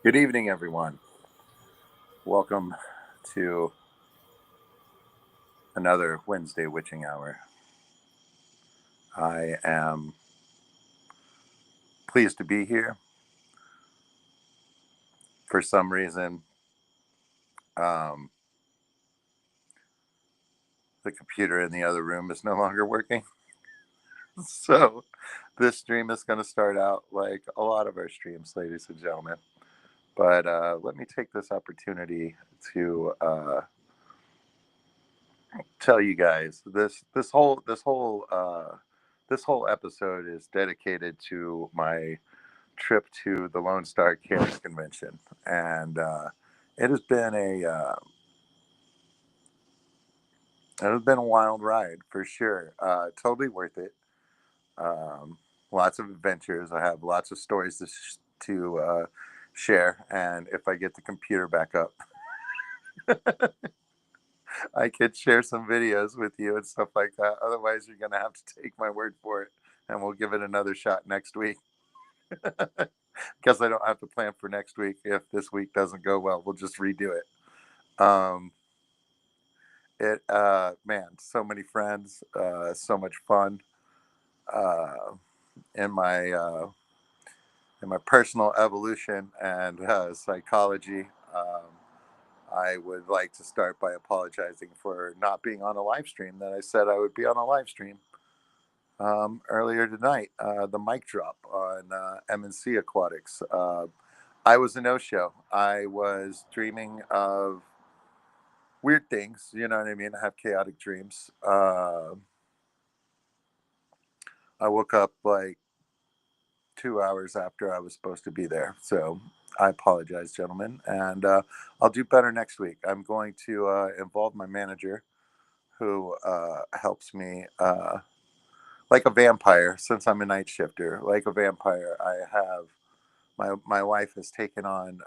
Good evening, everyone. Welcome to another Wednesday witching hour. I am pleased to be here. For some reason, um, the computer in the other room is no longer working. So, this stream is going to start out like a lot of our streams, ladies and gentlemen. But let me take this opportunity to tell you guys this whole episode is dedicated to my trip to the Lone Star Cancer Convention, and it has been a wild ride for sure. Totally worth it. Um, Lots of adventures. I have lots of stories to share, and if I get the computer back up, I could share some videos with you and stuff like that. Otherwise, you're gonna have to take my word for it, and we'll give it another shot next week. Because I don't have to plan for next week. If this week doesn't go well, we'll just redo it. Man, so many friends, so much fun uh, in my personal evolution and psychology. I would like to start by apologizing for not being on a live stream that I said I would be on a live stream earlier tonight. The mic drop on MNC Aquatics. I was a no-show. I was dreaming of weird things. You know what I mean? I have chaotic dreams. I woke up like 2 hours after I was supposed to be there. So I apologize, gentlemen. And I'll do better next week. I'm going to involve my manager who helps me like a vampire since I'm a night shifter. Like a vampire, I have my wife has taken on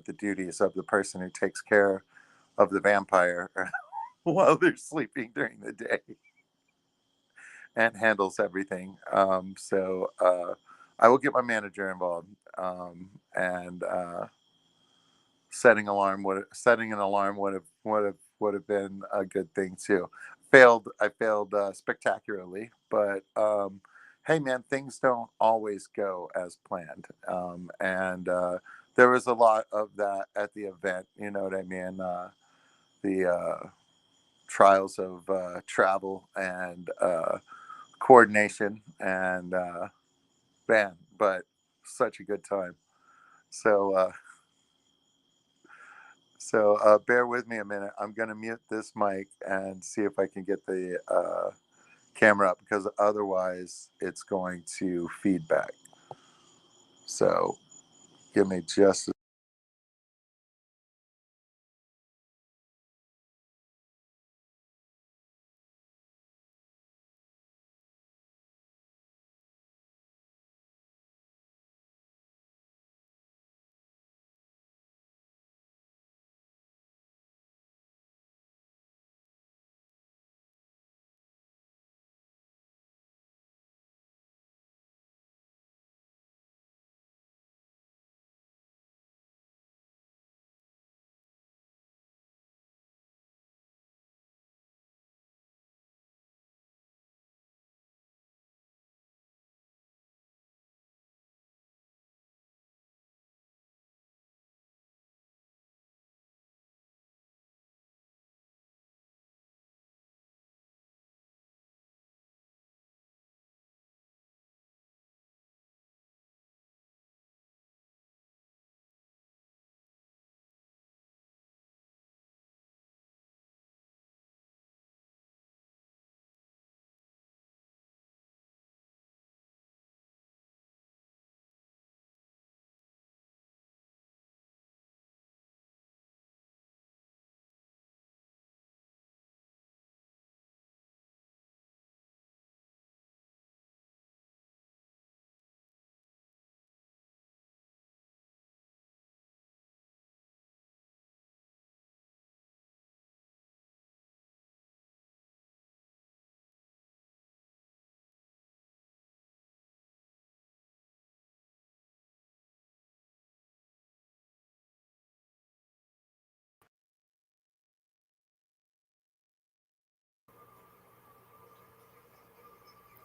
the duties of the person who takes care of the vampire while they're sleeping during the day and handles everything. I will get my manager involved, and setting an alarm would have been a good thing too. I failed spectacularly, but hey, man, things don't always go as planned, and there was a lot of that at the event. You know what I mean? The trials of travel and coordination and man, but such a good time. So bear with me a minute. I'm gonna mute this mic and see if I can get the camera up because otherwise it's going to feedback. So give me just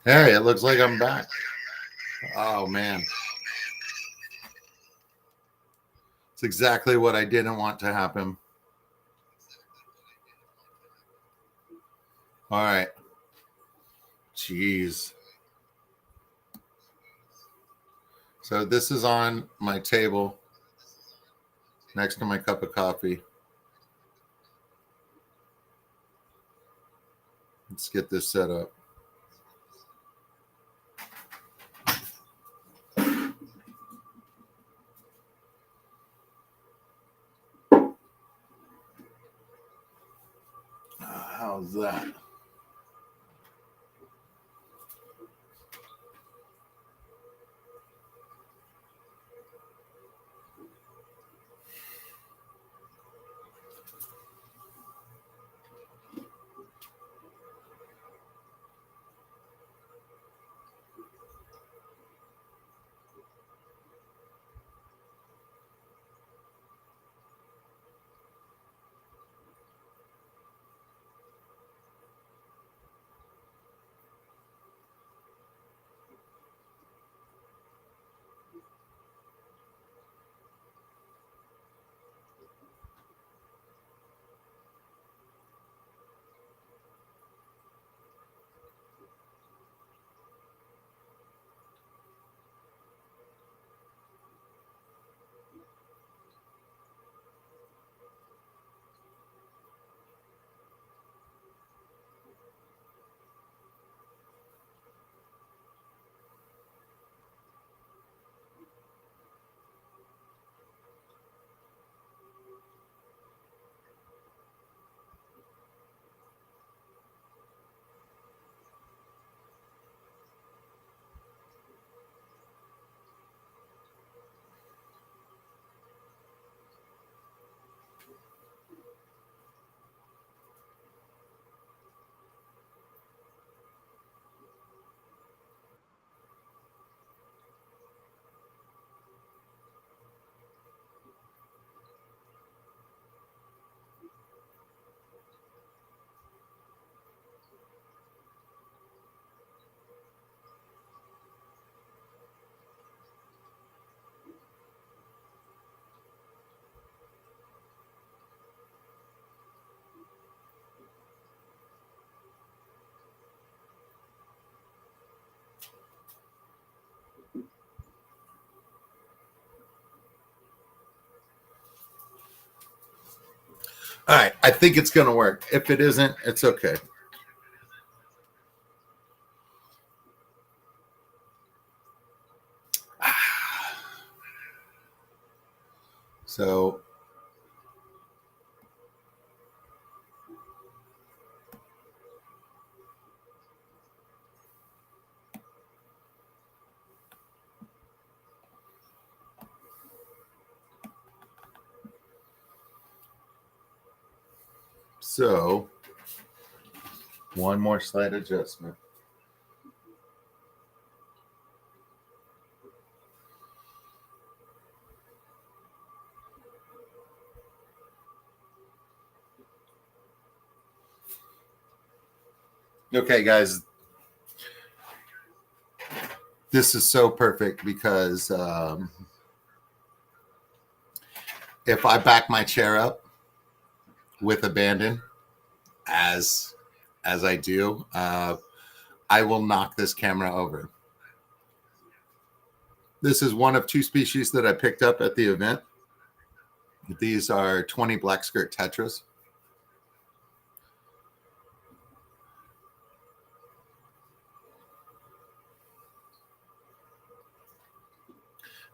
Hey, it looks like I'm back. Oh, man. It's exactly what I didn't want to happen. All right. Jeez. So this is on my table next to my cup of coffee. Let's get this set up. How's that? All right. I think it's going to work. If it isn't, it's okay. So one more slight adjustment. Okay, guys. This is so perfect because if I back my chair up with abandon, as I do, I will knock this camera over. This is one of two species that I picked up at the event. These are 20 black skirt tetras.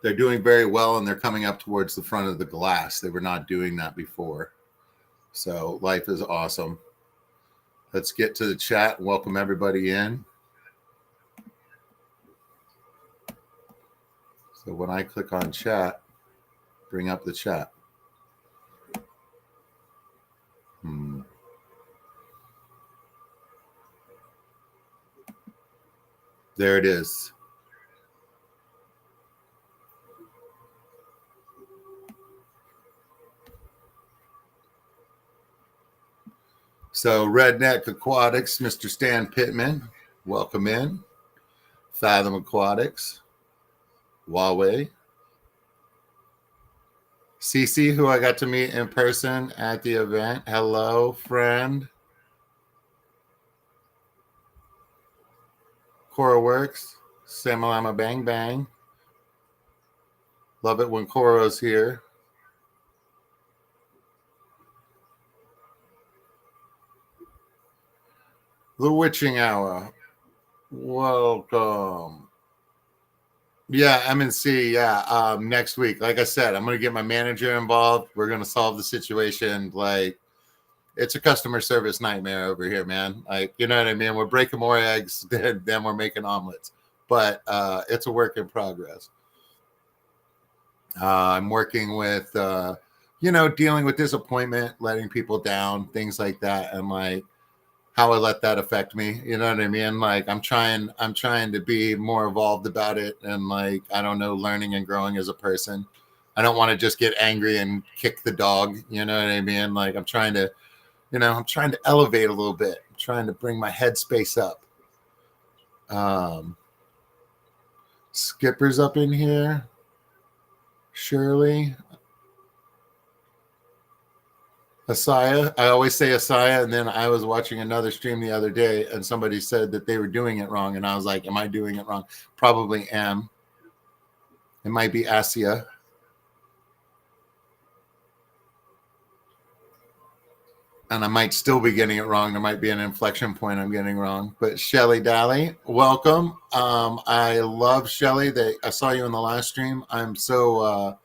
They're doing very well, and they're coming up towards the front of the glass. They were not doing that before. So life is awesome. Let's get to the chat. Welcome everybody in. So when I click on chat, bring up the chat. There it is. So Redneck Aquatics, Mr. Stan Pittman, welcome in. Fathom Aquatics, Huawei, CC, who I got to meet in person at the event. Hello, friend. Cora Works, Samalama Bang Bang. Love it when Cora's here. The Witching Hour. Welcome. Yeah, MNC. Yeah, next week. Like I said, I'm going to get my manager involved. We're going to solve the situation. Like, it's a customer service nightmare over here, man. Like, you know what I mean? We're breaking more eggs than we're making omelets. But it's a work in progress. I'm working with, dealing with disappointment, letting people down, things like that, and like how I let that affect me. You know what I mean? Like I'm trying to be more evolved about it, and like I don't know, learning and growing as a person. I don't want to just get angry and kick the dog. You know what I mean? Like I'm trying to elevate a little bit. I'm trying to bring my headspace up. Skipper's up in here. Shirley. Asaya. I always say Asaya, and then I was watching another stream the other day, and somebody said that they were doing it wrong, and I was like, "Am I doing it wrong?" Probably am. It might be Asia. And I might still be getting it wrong. There might be an inflection point I'm getting wrong. But Shelly Dally, welcome. I love Shelly. I saw you in the last stream. I'm so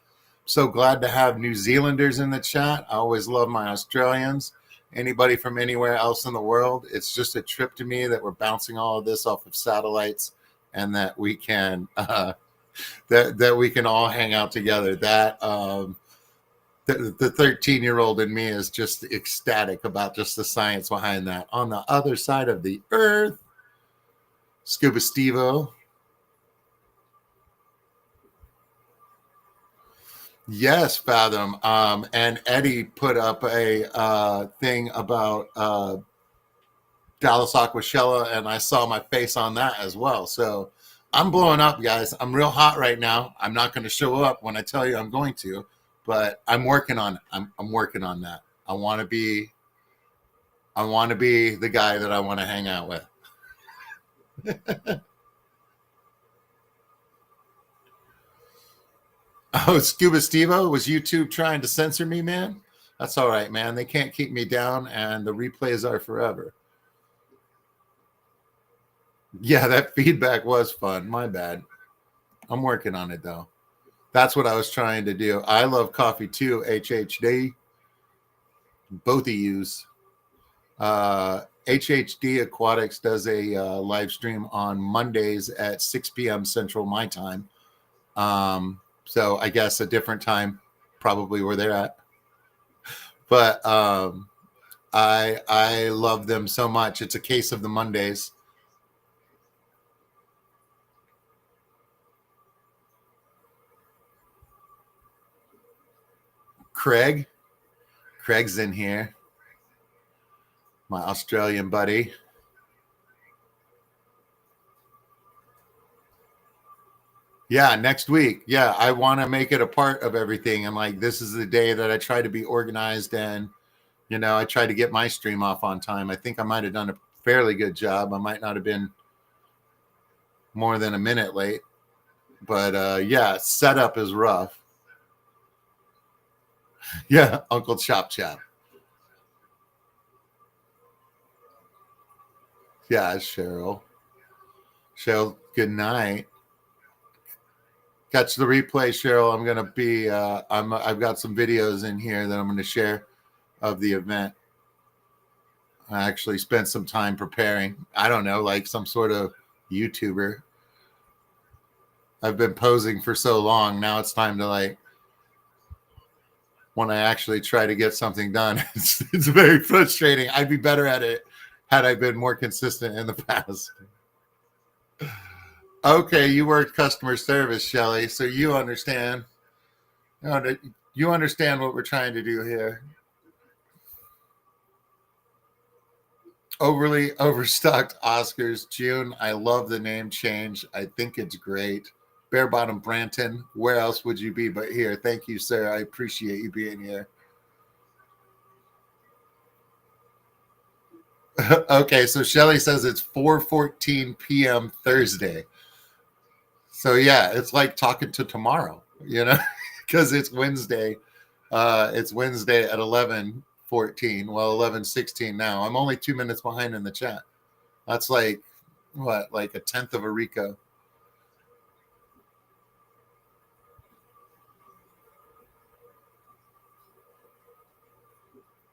glad to have New Zealanders in the chat. I always love my Australians. Anybody from anywhere else in the world. It's just a trip to me that we're bouncing all of this off of satellites, and that we can that we can all hang out together. That the 13-year-old in me is just ecstatic about just the science behind that. On the other side of the earth, Scuba Stevo. Yes, Fathom. And Eddie put up a thing about Dallas Aquashella, and I saw my face on that as well. So I'm blowing up, guys. I'm real hot right now. I'm not going to show up when I tell you I'm going to, but I'm working on it. I'm working on that. I want to be the guy that I want to hang out with. Oh, Scuba Stevo, was YouTube trying to censor me, man? That's all right, man. They can't keep me down, and the replays are forever. Yeah, that feedback was fun. My bad. I'm working on it, though. That's what I was trying to do. I love coffee, too, HHD. Both of yous. HHD Aquatics does a live stream on Mondays at 6 p.m. Central my time. So I guess a different time, probably where they're at. But I love them so much. It's a case of the Mondays. Craig's in here. My Australian buddy. Yeah, next week. Yeah, I want to make it a part of everything. And like, this is the day that I try to be organized, and, I try to get my stream off on time. I think I might have done a fairly good job. I might not have been more than a minute late, but yeah, setup is rough. Yeah, Uncle Chop Chop. Yeah, Cheryl, good night. Catch the replay, Cheryl. I'm gonna be. I've got some videos in here that I'm going to share of the event. I actually spent some time preparing. I don't know, like some sort of YouTuber. I've been posing for so long. Now it's time to, like, when I actually try to get something done, it's very frustrating. I'd be better at it had I been more consistent in the past. Okay, you worked customer service, Shelly, so you understand. You understand what we're trying to do here. Overly overstocked Oscars, June. I love the name change. I think it's great. Bare Bottom Branton, where else would you be but here? Thank you, sir. I appreciate you being here. Okay, so Shelly says it's 4:14 p.m. Thursday. So yeah, it's like talking to tomorrow, because it's Wednesday. It's Wednesday at 11:14. Well, 11:16 now. I'm only 2 minutes behind in the chat. That's like what, like a tenth of a Rico.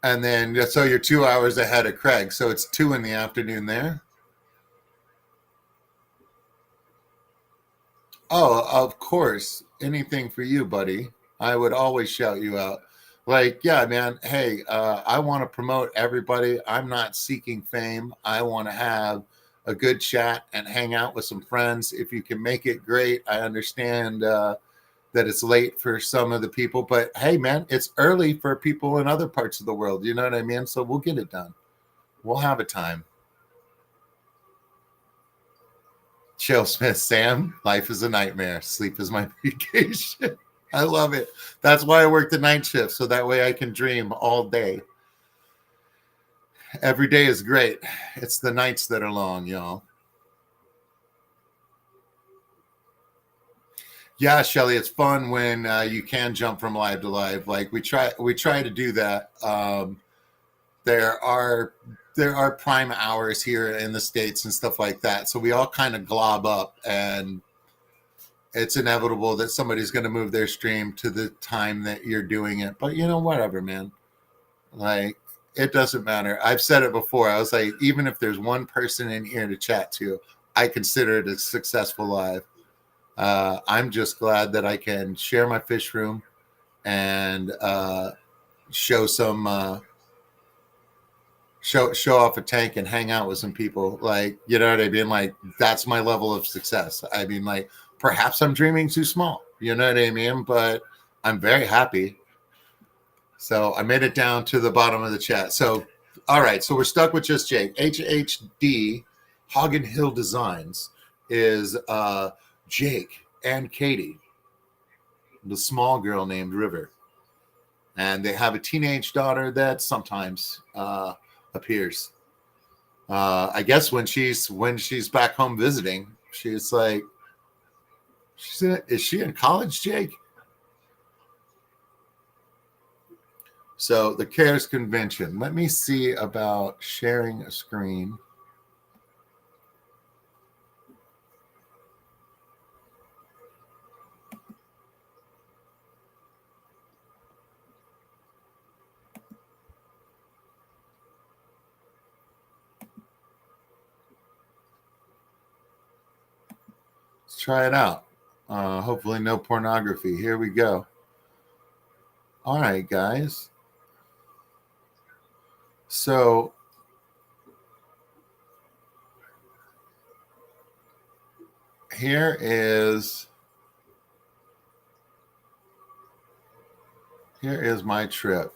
And then so you're 2 hours ahead of Craig. So it's 2 in the afternoon there. Oh, of course. Anything for you, buddy. I would always shout you out. Like, yeah, man. Hey, I want to promote everybody. I'm not seeking fame. I want to have a good chat and hang out with some friends. If you can make it, great. I understand that it's late for some of the people, but hey, man, it's early for people in other parts of the world. You know what I mean? So we'll get it done. We'll have a time. Chill Smith, Sam, life is a nightmare. Sleep is my vacation. I love it. That's why I work the night shift, so that way I can dream all day. Every day is great. It's the nights that are long, y'all. Yeah, Shelly, it's fun when you can jump from live to live. Like we try to do that. There are prime hours here in the States and stuff like that, so we all kind of glob up, and it's inevitable that somebody's going to move their stream to the time that you're doing it. But whatever, man. Like, it doesn't matter. I've said it before. I was like, even if there's one person in here to chat to, I consider it a successful live. I'm just glad that I can share my fish room and show some show off a tank and hang out with some people. Like, you know what I mean? Like, that's my level of success. I mean, like, perhaps I'm dreaming too small. You know what I mean? But I'm very happy. So I made it down to the bottom of the chat. So, all right. So we're stuck with just Jake. HHD Hagen Hill Designs is Jake and Katie, the small girl named River. And they have a teenage daughter that sometimes appears. I guess when she's back home visiting, she's like, is she in college, Jake? So the CARES convention. Let me see about sharing a screen. Let's try it out. Hopefully no pornography. Here we go. All right, guys. So here is my trip.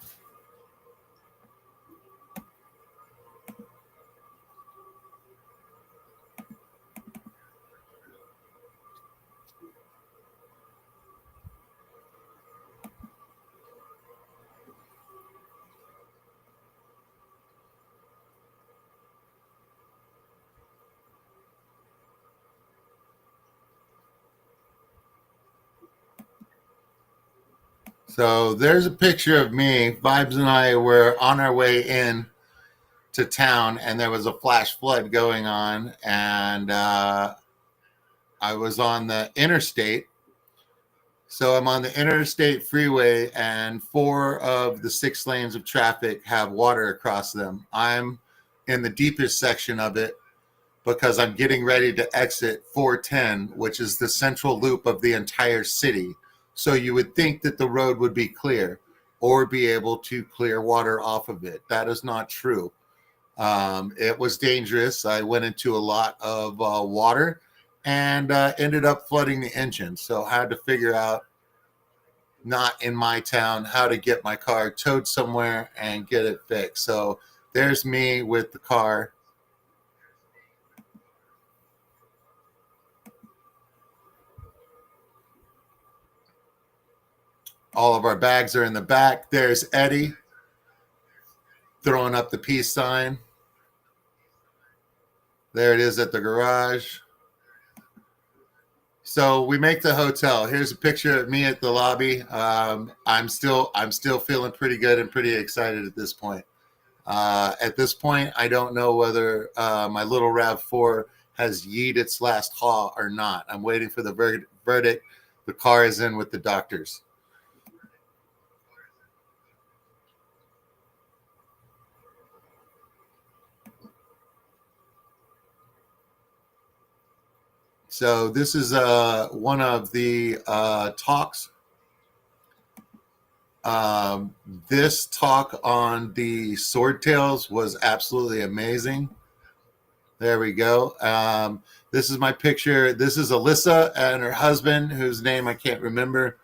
So there's a picture of me. Vibes and I were on our way in to town, and there was a flash flood going on, and I was on the interstate. So I'm on the interstate freeway, and 4 of the 6 lanes of traffic have water across them. I'm in the deepest section of it because I'm getting ready to exit 410, which is the central loop of the entire city. So you would think that the road would be clear or be able to clear water off of it. That is not true. It was dangerous. I went into a lot of water and ended up flooding the engine. So I had to figure out, not in my town, how to get my car towed somewhere and get it fixed. So there's me with the car All of our bags are in the back. There's Eddie throwing up the peace sign. There it is at the garage. So we make the hotel. Here's a picture of me at the lobby. I'm still feeling pretty good and pretty excited at this point. At this point, I don't know whether my little RAV4 has yeet its last haul or not. I'm waiting for the verdict. The car is in with the doctors. So this is one of the talks. This talk on the swordtails was absolutely amazing. There we go. This is my picture. This is Alyssa and her husband, whose name I can't remember.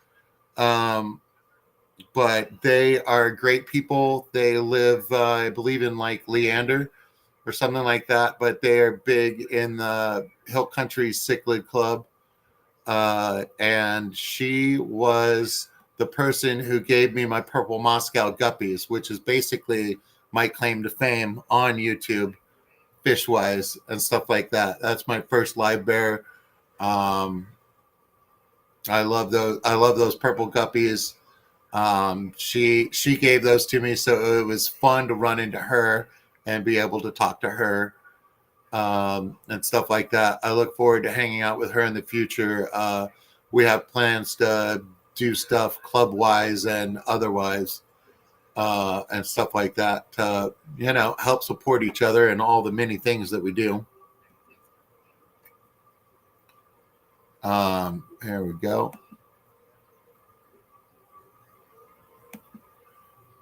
But they are great people. They live, I believe, in like Leander or something like that. But they are big in the Hill Country Cichlid Club. And she was the person who gave me my purple Moscow guppies, which is basically my claim to fame on YouTube, fish wise and stuff like that. That's my first live bear. I love those. I love those purple guppies. She gave those to me, so it was fun to run into her and be able to talk to her and stuff like that. I look forward to hanging out with her in the future. We have plans to do stuff club wise and otherwise, and stuff like that to, help support each other and all the many things that we do. Here we go.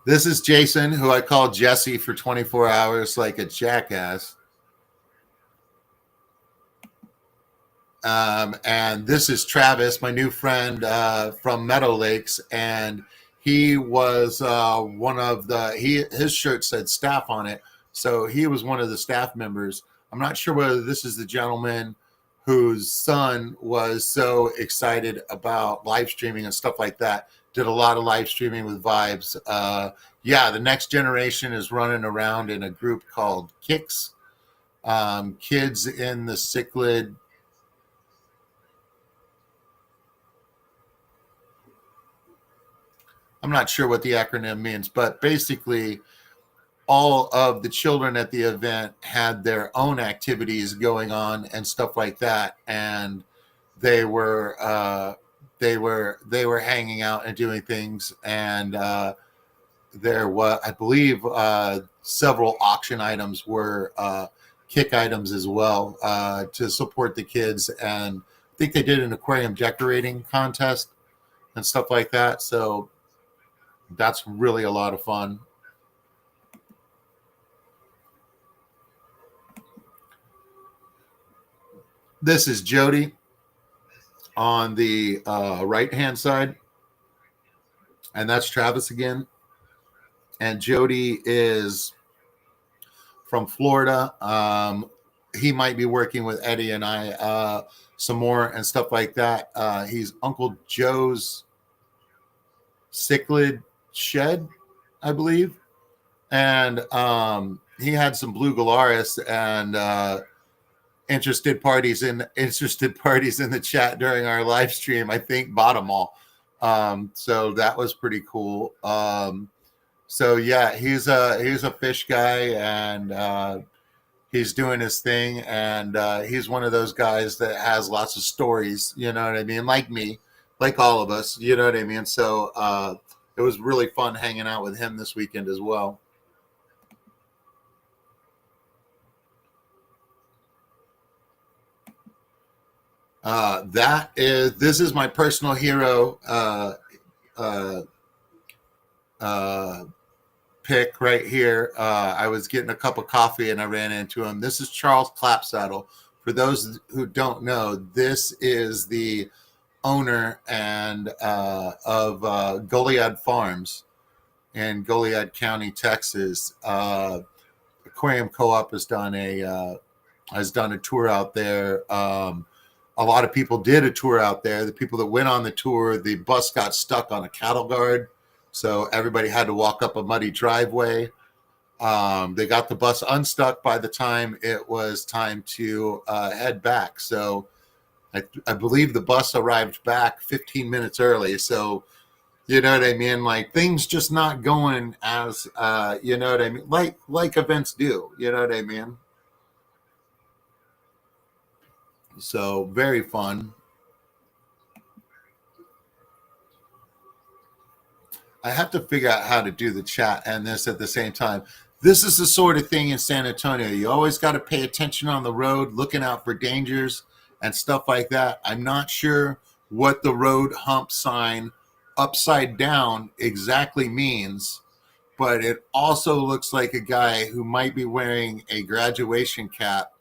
This is Jason, who I call Jesse for 24 hours like a jackass. And this is Travis, my new friend from Meadow Lakes, and he was one of his shirt said staff on it, so he was one of the staff members. I'm not sure whether this is the gentleman whose son was so excited about live streaming and stuff like that. Did a lot of live streaming with Vibes. Yeah, the next generation is running around in a group called Kicks. Kids in the Cichlid. I'm not sure what the acronym means, but basically all of the children at the event had their own activities going on and stuff like that. And they were hanging out and doing things. And there was, I believe, several auction items were kick items as well to support the kids. And I think they did an aquarium decorating contest and stuff like that. So that's really a lot of fun. This is Jody on the right-hand side. And that's Travis again. And Jody is from Florida. He might be working with Eddie and I some more and stuff like that. He's Uncle Joe's Cichlid Shed, I believe. And he had some blue Galaris and interested parties in the chat during our live stream, I think bought them all. So that was pretty cool. So yeah, he's a fish guy, and he's doing his thing, and he's one of those guys that has lots of stories, you know what I mean? Like me, like all of us, you know what I mean? So it was really fun hanging out with him this weekend as well. This is my personal hero pick right here. I was getting a cup of coffee and I ran into him. This is Charles Clapsaddle. For those who don't know, this is the owner and of Goliad Farms in Goliad County, Texas. Aquarium Co-op has done a tour out there. a lot of people did a tour out there. The people that went on the tour, the bus got stuck on a cattle guard, so everybody had to walk up a muddy driveway. They got the bus unstuck by the time it was time to head back. So I believe the bus arrived back 15 minutes early. So you know what I mean? Like things just not going as you know what I mean? Like events do. You know what I mean? So very fun. I have to figure out how to do the chat and this at the same time. This is the sort of thing in San Antonio. You always got to pay attention on the road, looking out for dangers and stuff like that. I'm not sure what the road hump sign upside down exactly means, but it also looks like a guy who might be wearing a graduation cap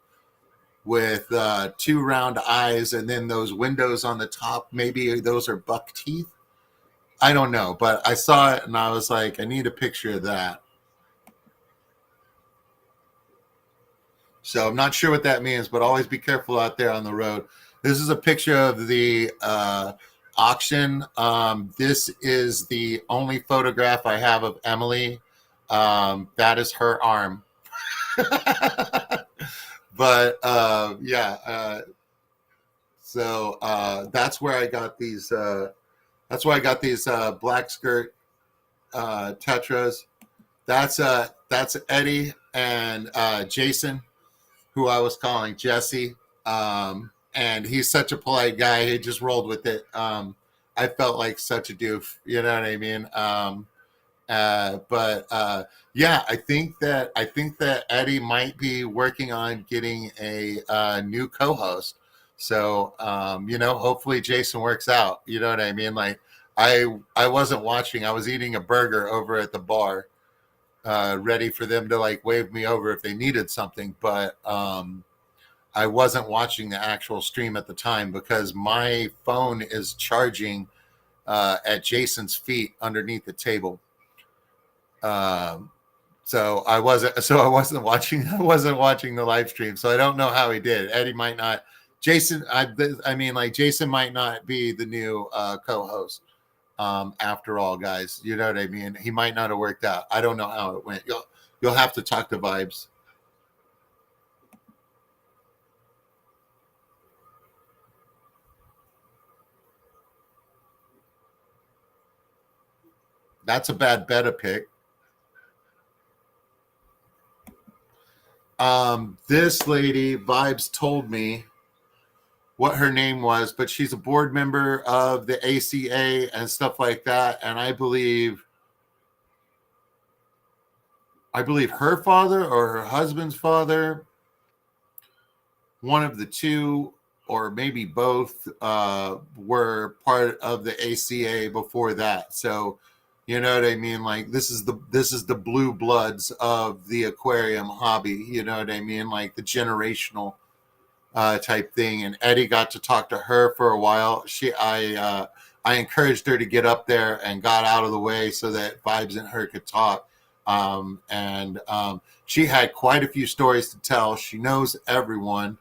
with two round eyes and then those windows on the top. Maybe those are buck teeth. I don't know, but I saw it and I was like, I need a picture of that. So I'm not sure what that means, but always be careful out there on the road. This is a picture of the auction. This is the only photograph I have of Emily. That is her arm. But yeah, so that's where I got these. That's where I got these black skirt tetras. That's Eddie and Jason, who I was calling Jesse. And he's such a polite guy. He just rolled with it. I felt like such a doof. You know what I mean? But yeah, I think that Eddie might be working on getting a new co-host. So you know, hopefully Jason works out. You know what I mean? Like I wasn't watching. I was eating a burger over at the bar, ready for them to like wave me over if they needed something. But I wasn't watching the actual stream at the time because my phone is charging at Jason's feet underneath the table. So I wasn't watching the live stream. So I don't know how he did. Eddie might not. Jason, I mean, like Jason might not be the new co-host. After all, guys, you know what I mean. He might not have worked out. I don't know how it went. You'll have to talk to Vibes. That's a bad beta pick. This lady, Vibes, told me what her name was, but she's a board member of the ACA and stuff like that. And I believe her father or her husband's father, one of the two, or maybe both, were part of the ACA before that. So, you know what I mean? Like this is the blue bloods of the aquarium hobby. You know what I mean? Like the generational type thing. And Eddie got to talk to her for a while. I encouraged her to get up there and got out of the way so that Vibes and her could talk. And she had quite a few stories to tell. She knows everyone.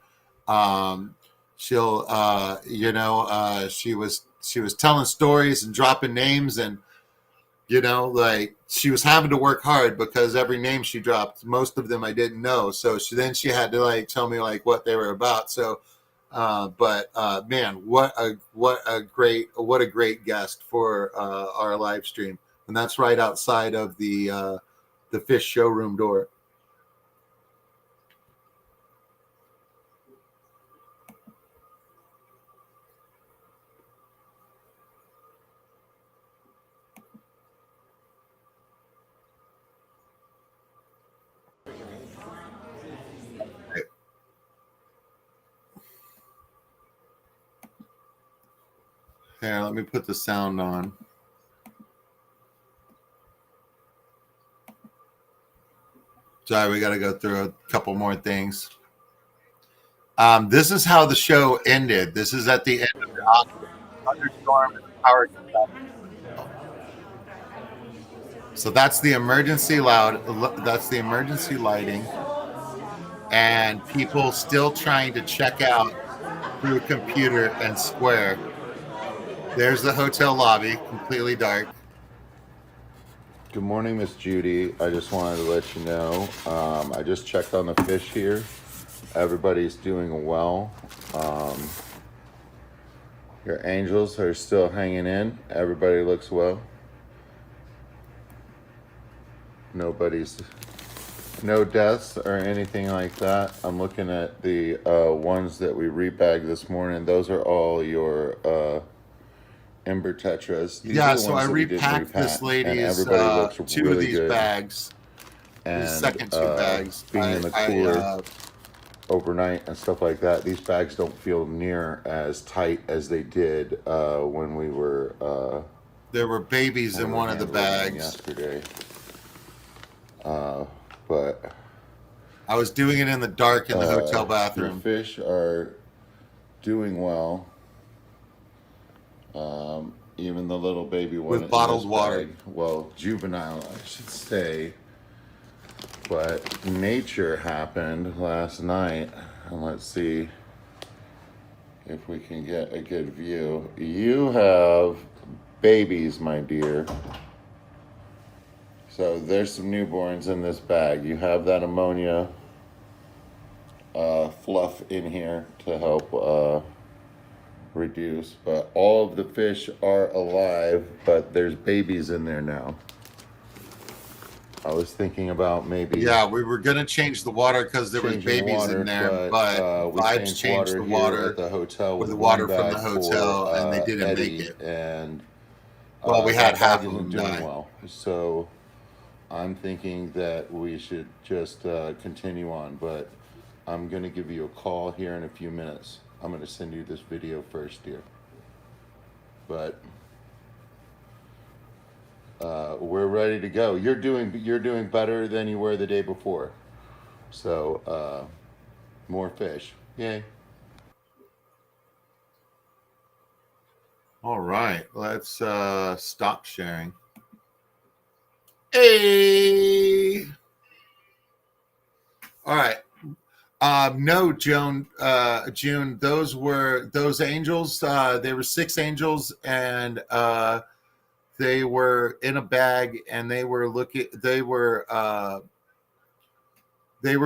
She'll, you know, she was telling stories and dropping names, and you know, like she was having to work hard because every name she dropped, most of them I didn't know. So she had to like tell me like what they were about. So, but man, what a great guest for our live stream, and that's right outside of the fish showroom door. Here, let me put the sound on. Sorry, we got to go through a couple more things. This is how the show ended. This is at the end of the thunderstorm and power cut. So that's the emergency That's the emergency lighting, and people still trying to check out through a computer and square. There's the hotel lobby, completely dark. Good morning, Miss Judy. I just wanted to let you know, I just checked on the fish here. Everybody's doing well. Your angels are still hanging in. Everybody looks well. Nobody's, no deaths or anything like that. I'm looking at the ones that we rebagged this morning. Those are all your Ember Tetras. These are Yeah, the so I ones that we didn't repacked repack, this and lady's everybody looks 2 of really these good. bags. The And second 2 bags. being in the cooler overnight and stuff like that, these bags don't feel near as tight as they did when we were. There were babies in one of the bags yesterday. But I was doing it in the dark in the hotel your bathroom. fish are doing well. Even the little baby one with bottled water. bag, well, juvenile, I should say. But nature happened last night, and let's see if we can get a good view. You have babies, my dear. So there's some newborns in this bag. You have that ammonia fluff in here to help reduce, but all of the fish are alive, but there's babies in there now. I was thinking about maybe we were gonna change the water because there was babies in there, but we Vibes changed the water at the hotel with the water from the hotel, and they didn't Eddie, make it. and Well, we had that half bag of them isn't doing die. well. So I'm thinking that we should just continue on, but I'm gonna give you a call here in a few minutes. I'm gonna send you this video first, dear. But we're ready to go. You're doing better than you were the day before. So more fish. Yay. All right, let's stop sharing. Hey. All right. No, June. Those angels. There were 6 angels, and they were in a bag, and they were looking. They were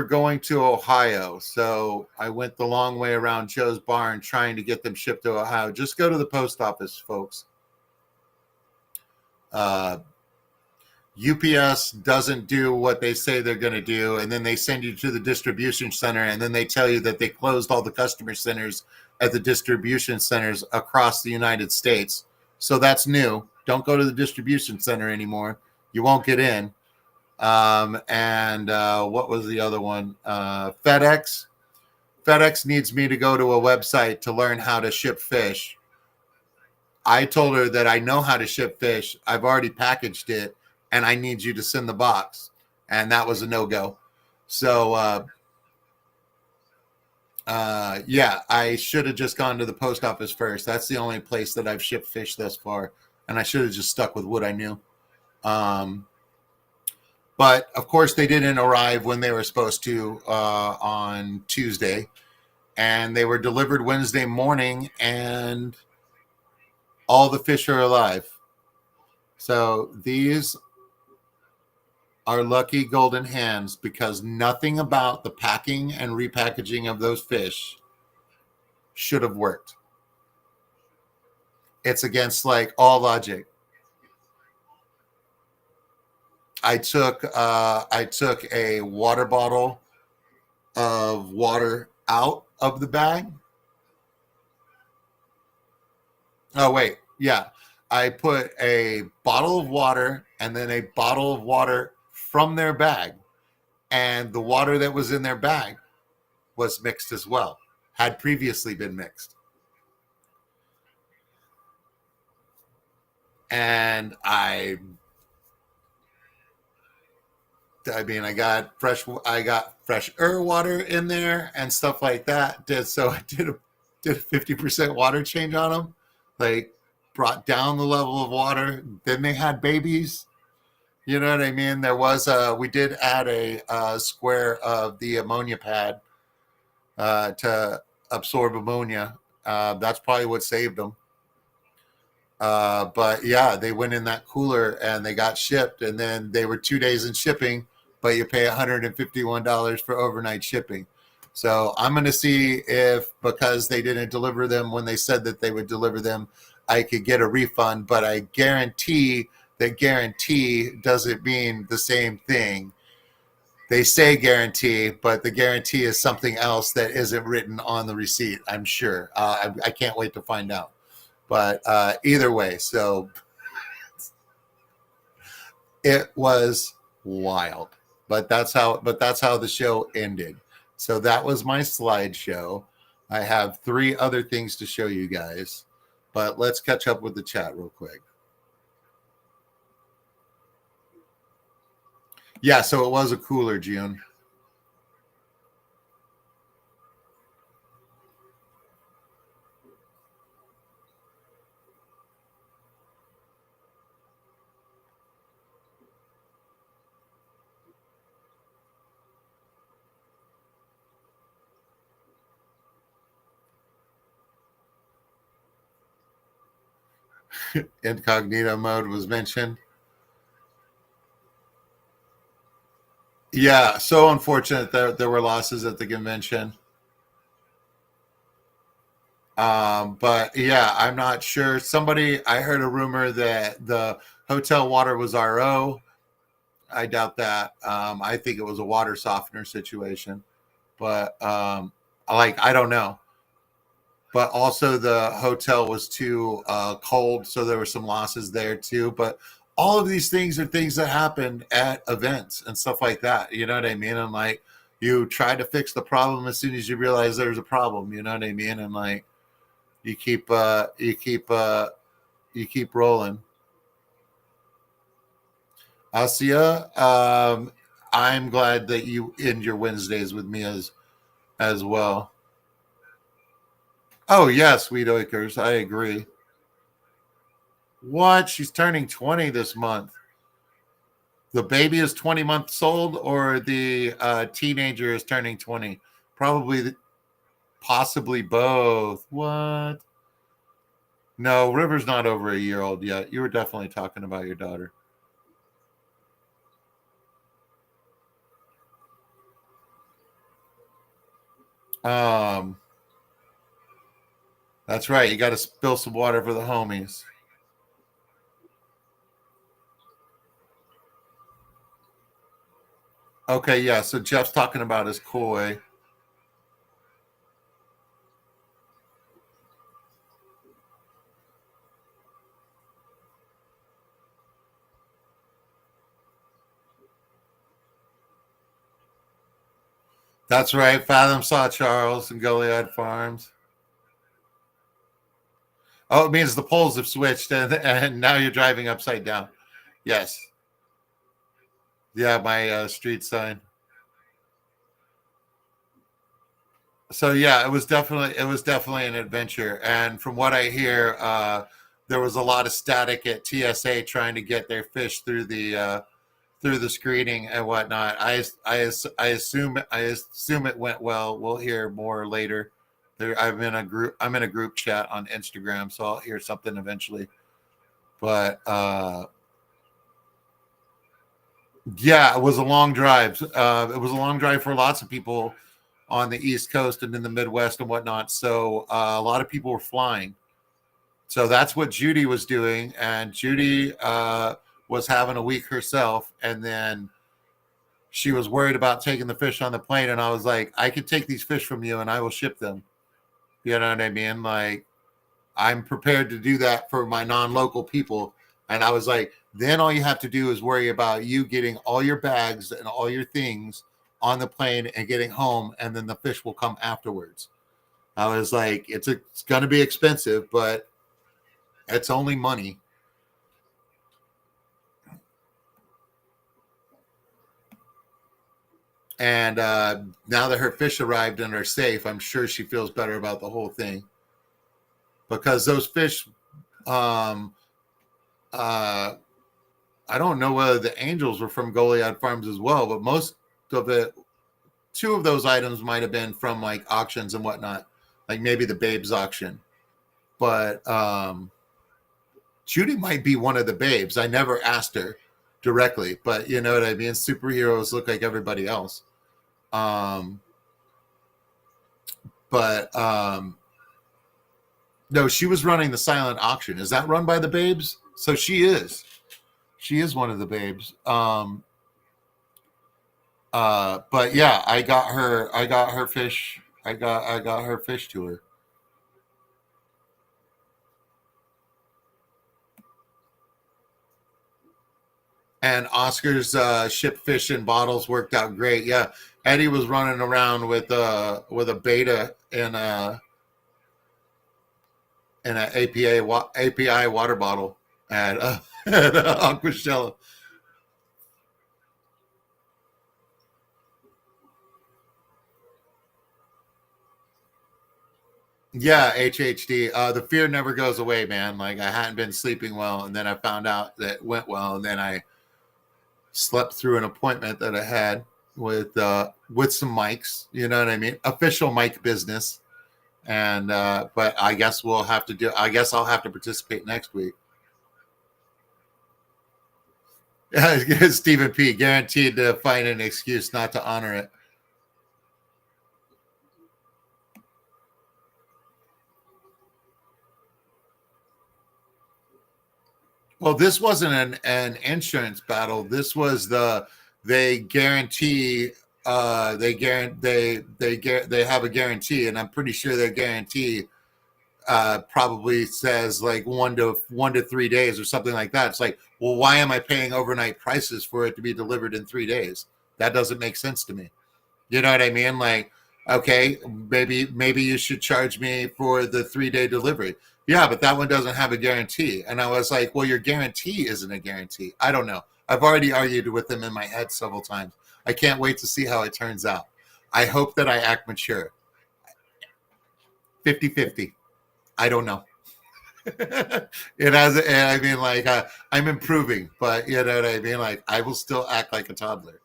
going to Ohio. So I went the long way around Joe's barn trying to get them shipped to Ohio. Just go to the post office, folks. UPS doesn't do what they say they're going to do, and then they send you to the distribution center, and then they tell you that they closed all the customer centers at the distribution centers across the United States. So that's new. Don't go to the distribution center anymore. You won't get in. And what was the other one? FedEx. FedEx needs me to go to a website to learn how to ship fish. I told her that I know how to ship fish. I've already packaged it, and I need you to send the box. And that was a no-go. So, I should have just gone to the post office first. That's the only place that I've shipped fish thus far. And I should have just stuck with what I knew. But, of course, they didn't arrive when they were supposed to on Tuesday. And they were delivered Wednesday morning, and all the fish are alive. So these are lucky golden hands because nothing about the packing and repackaging of those fish should have worked. It's against like all logic. I took a water bottle of water out of the bag. Oh wait, yeah. I put a bottle of water and then a bottle of water from their bag, and the water that was in their bag was mixed as well, had previously been mixed. And I mean, I got fresher water in there and stuff like that. So I did a 50% water change on them, like brought down the level of water. Then they had babies. You know what I mean? We did add a square of the ammonia pad to absorb ammonia That's probably what saved them. But yeah, they went in that cooler and they got shipped, and then they were 2 days in shipping, but you pay $151 for overnight shipping. So I'm going to see if, because they didn't deliver them when they said that they would deliver them, I could get a refund. But I guarantee that guarantee doesn't mean the same thing. They say guarantee, but the guarantee is something else that isn't written on the receipt, I'm sure. I can't wait to find out. But either way, so it was wild. But that's how the show ended. So that was my slideshow. I have 3 other things to show you guys, but let's catch up with the chat real quick. Yeah, so it was a cooler, June. Incognito mode was mentioned. Yeah, so unfortunate that there were losses at the convention. But yeah, I'm not sure. I heard a rumor that the hotel water was RO. I doubt that. I think it was a water softener situation, but I don't know. But also the hotel was too cold, so there were some losses there too. But all of these things are things that happen at events and stuff like that. You know what I mean? And like, you try to fix the problem as soon as you realize there's a problem. You know what I mean? And like, you keep rolling. Asia, I'm glad that you end your Wednesdays with me as well. Oh yes, sweet oikers, I agree. What? She's turning 20 this month. The baby is 20 months old, or the teenager is turning 20? Probably, possibly both. What? No, River's not over a year old yet. You were definitely talking about your daughter. Um, that's right. You got to spill some water for the homies. Okay, yeah. So Jeff's talking about his koi. That's right. Fathom saw Charles and Goliad Farms. Oh, it means the poles have switched, and now you're driving upside down. Yes. Yeah, my street sign. So yeah, it was definitely an adventure. And from what I hear, there was a lot of static at TSA trying to get their fish through the screening and whatnot. I assume it went well. We'll hear more later. I'm in a group chat on Instagram, so I'll hear something eventually. But yeah, it was a long drive. It was a long drive for lots of people on the East Coast and in the Midwest and whatnot. So a lot of people were flying. So that's what Judy was doing, and Judy was having a week herself, and then she was worried about taking the fish on the plane. And I was like, I could take these fish from you, and I will ship them. You know what I mean? Like, I'm prepared to do that for my non-local people. And I was like, then all you have to do is worry about you getting all your bags and all your things on the plane and getting home, and then the fish will come afterwards. I was like, it's going to be expensive, but it's only money. And now that her fish arrived and are safe, I'm sure she feels better about the whole thing, because those fish, um, uh, I don't know whether the angels were from Goliad Farms as well, but most of it, 2 of those items might have been from like auctions and whatnot. like maybe the Babes auction. But Judy might be one of the Babes. I never asked her directly, but you know what I mean? Superheroes look like everybody else. Um, but no, she was running the silent auction. Is that run by the Babes? So she is. She is one of the Babes. But yeah, I got her fish. I got her fish to her. And Oscar's ship fish in bottles worked out great. Yeah, Eddie was running around with a beta in an API water bottle at at Aquashella. Yeah, HHD. The fear never goes away, man. Like I hadn't been sleeping well, and then I found out that it went well, and then I slept through an appointment that I had with some mics. You know what I mean? Official mic business. And but I guess we'll have to do. I guess I'll have to participate next week. Stephen P. guaranteed to find an excuse not to honor it. Well, this wasn't an insurance battle. This was they guarantee they have a guarantee, and I'm pretty sure their guarantee probably says like 1 to 3 days or something like that. It's like, well, why am I paying overnight prices for it to be delivered in 3 days? That doesn't make sense to me. You know what I mean? Like, okay, maybe you should charge me for the 3 day delivery. Yeah, but that one doesn't have a guarantee. And I was like, well, your guarantee isn't a guarantee. I don't know. I've already argued with them in my head several times. I can't wait to see how it turns out. I hope that I act mature. 50-50. I don't know. It has, I mean, like, I'm improving, but you know what I mean? Like, I will still act like a toddler.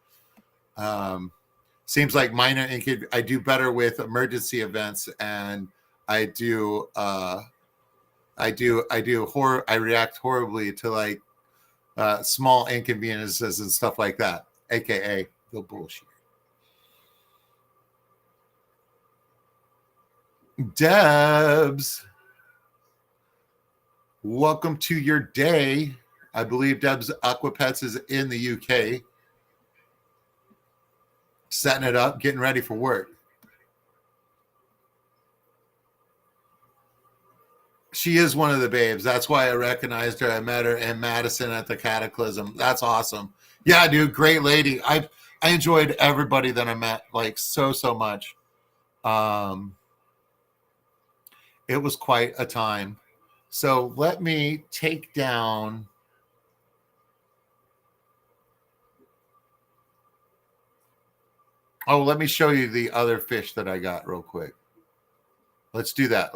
Um, Seems like minor I do better with emergency events, and I do I react horribly to like small inconveniences and stuff like that, aka the bullshit. Debs, welcome to your day. I believe Debs Aquapets is in the UK, setting it up, getting ready for work. She is one of the Babes. That's why I recognized her. I met her in Madison at the Cataclysm. That's awesome. Yeah, dude, great lady. I enjoyed everybody that I met, like so much. It was quite a time. So let me take down. Oh, let me show you the other fish that I got real quick. Let's do that.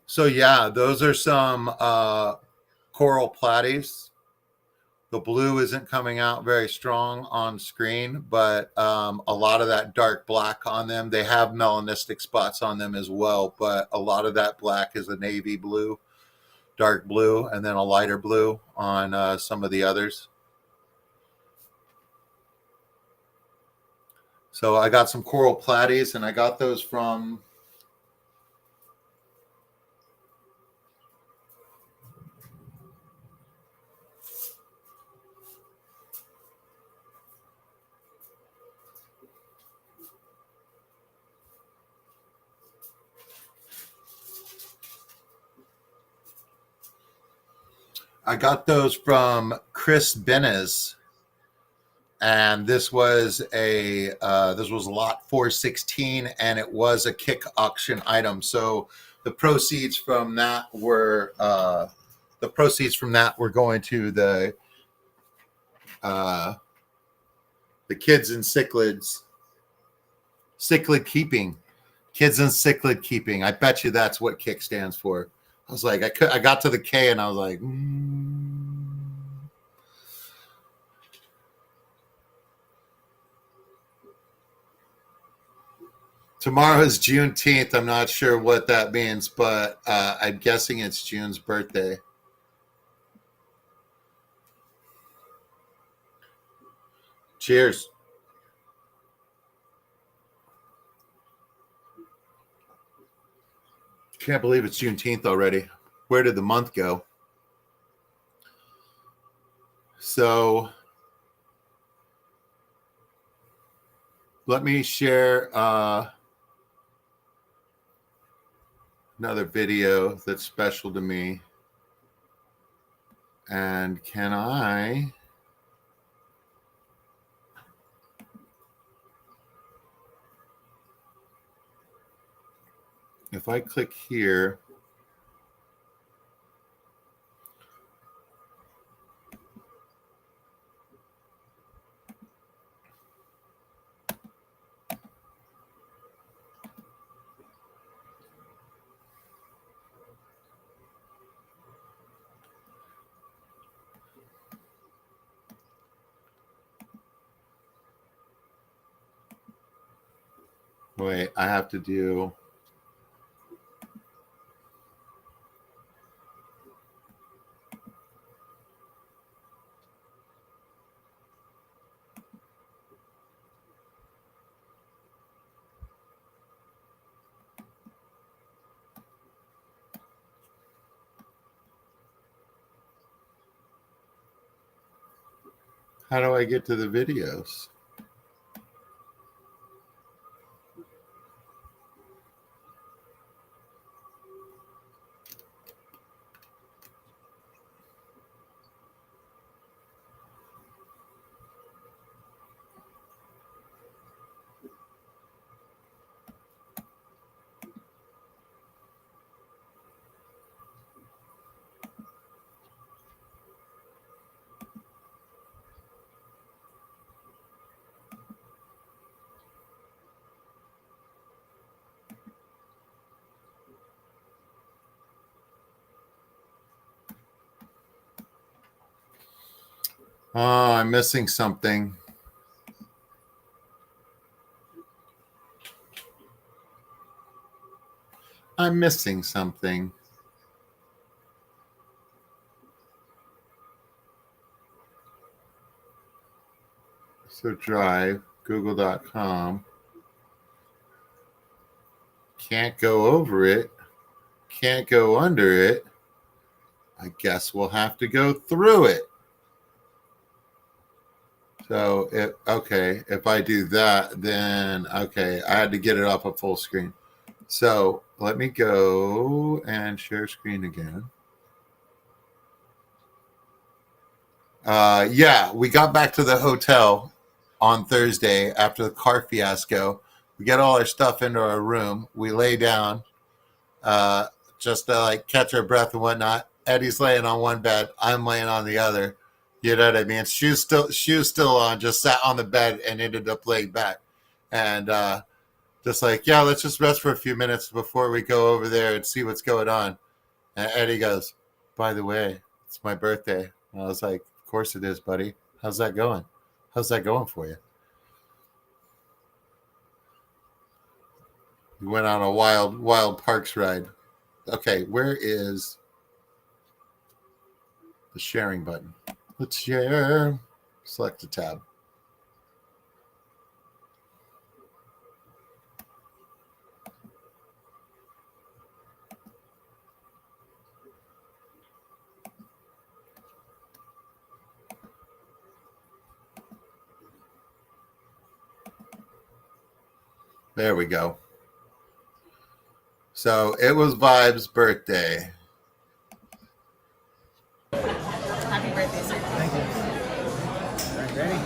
So yeah, those are some coral platies. The blue isn't coming out very strong on screen, but a lot of that dark black on them. They have melanistic spots on them as well, but a lot of that black is a navy blue, dark blue, and then a lighter blue on some of the others. So I got some coral platies, and I got those from Chris Benez, and this was lot 416, and it was a kick auction item. So the proceeds from that were going to the kids in cichlid keeping. Kids in cichlid keeping. I bet you that's what KIC stands for. I was like, I got to the K and I was like, Tomorrow is Juneteenth. I'm not sure what that means, but I'm guessing it's June's birthday. Cheers. Can't believe it's Juneteenth already. Where did the month go? So let me share another video that's special to me. And can I... If I click here, wait, I have to do... How do I get to the videos? Oh, I'm missing something. I'm missing something. So Drive, google.com. Can't go over it. Can't go under it. I guess we'll have to go through it. So, if I do that, then, okay, I had to get it up at full screen. So let me go and share screen again. Yeah, we got back to the hotel on Thursday after the car fiasco. We get all our stuff into our room. We lay down just to like catch our breath and whatnot. Eddie's laying on one bed. I'm laying on the other. You know what I mean? Shoes still on, just sat on the bed and ended up laying back. And just like, yeah, let's just rest for a few minutes before we go over there and see what's going on. And Eddie goes, by the way, it's my birthday. And I was like, of course it is, buddy. How's that going? How's that going for you? We went on a wild parks ride. Okay, where is the sharing button? Let's share. Select a tab. There we go. So it was Vibes' birthday. Happy birthday, sir. Thank you. All right, ready?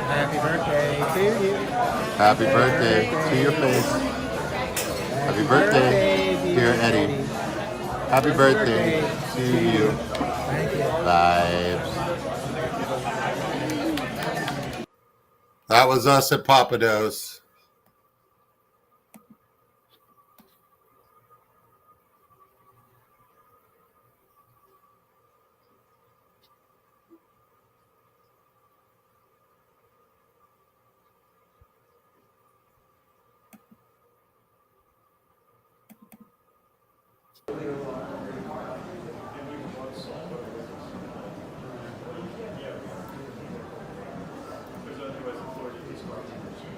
Happy birthday to you. Happy birthday to your face. Happy birthday, dear Eddie. Happy birthday to you. Thank you. Vibes. That was us at Papados.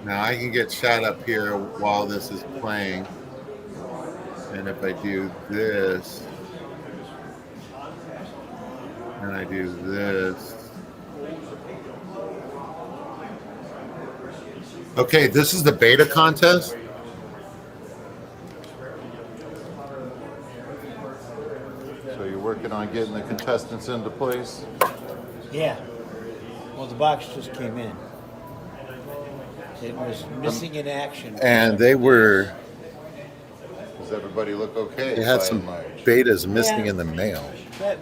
Now I can get shot up here while this is playing. And if I do this, and I do this. Okay, this is the beta contest. So you're working on getting the contestants into place? Yeah. Well, the box just came in. It was missing in action. And they were. Does everybody look okay? They had some betas missing in the mail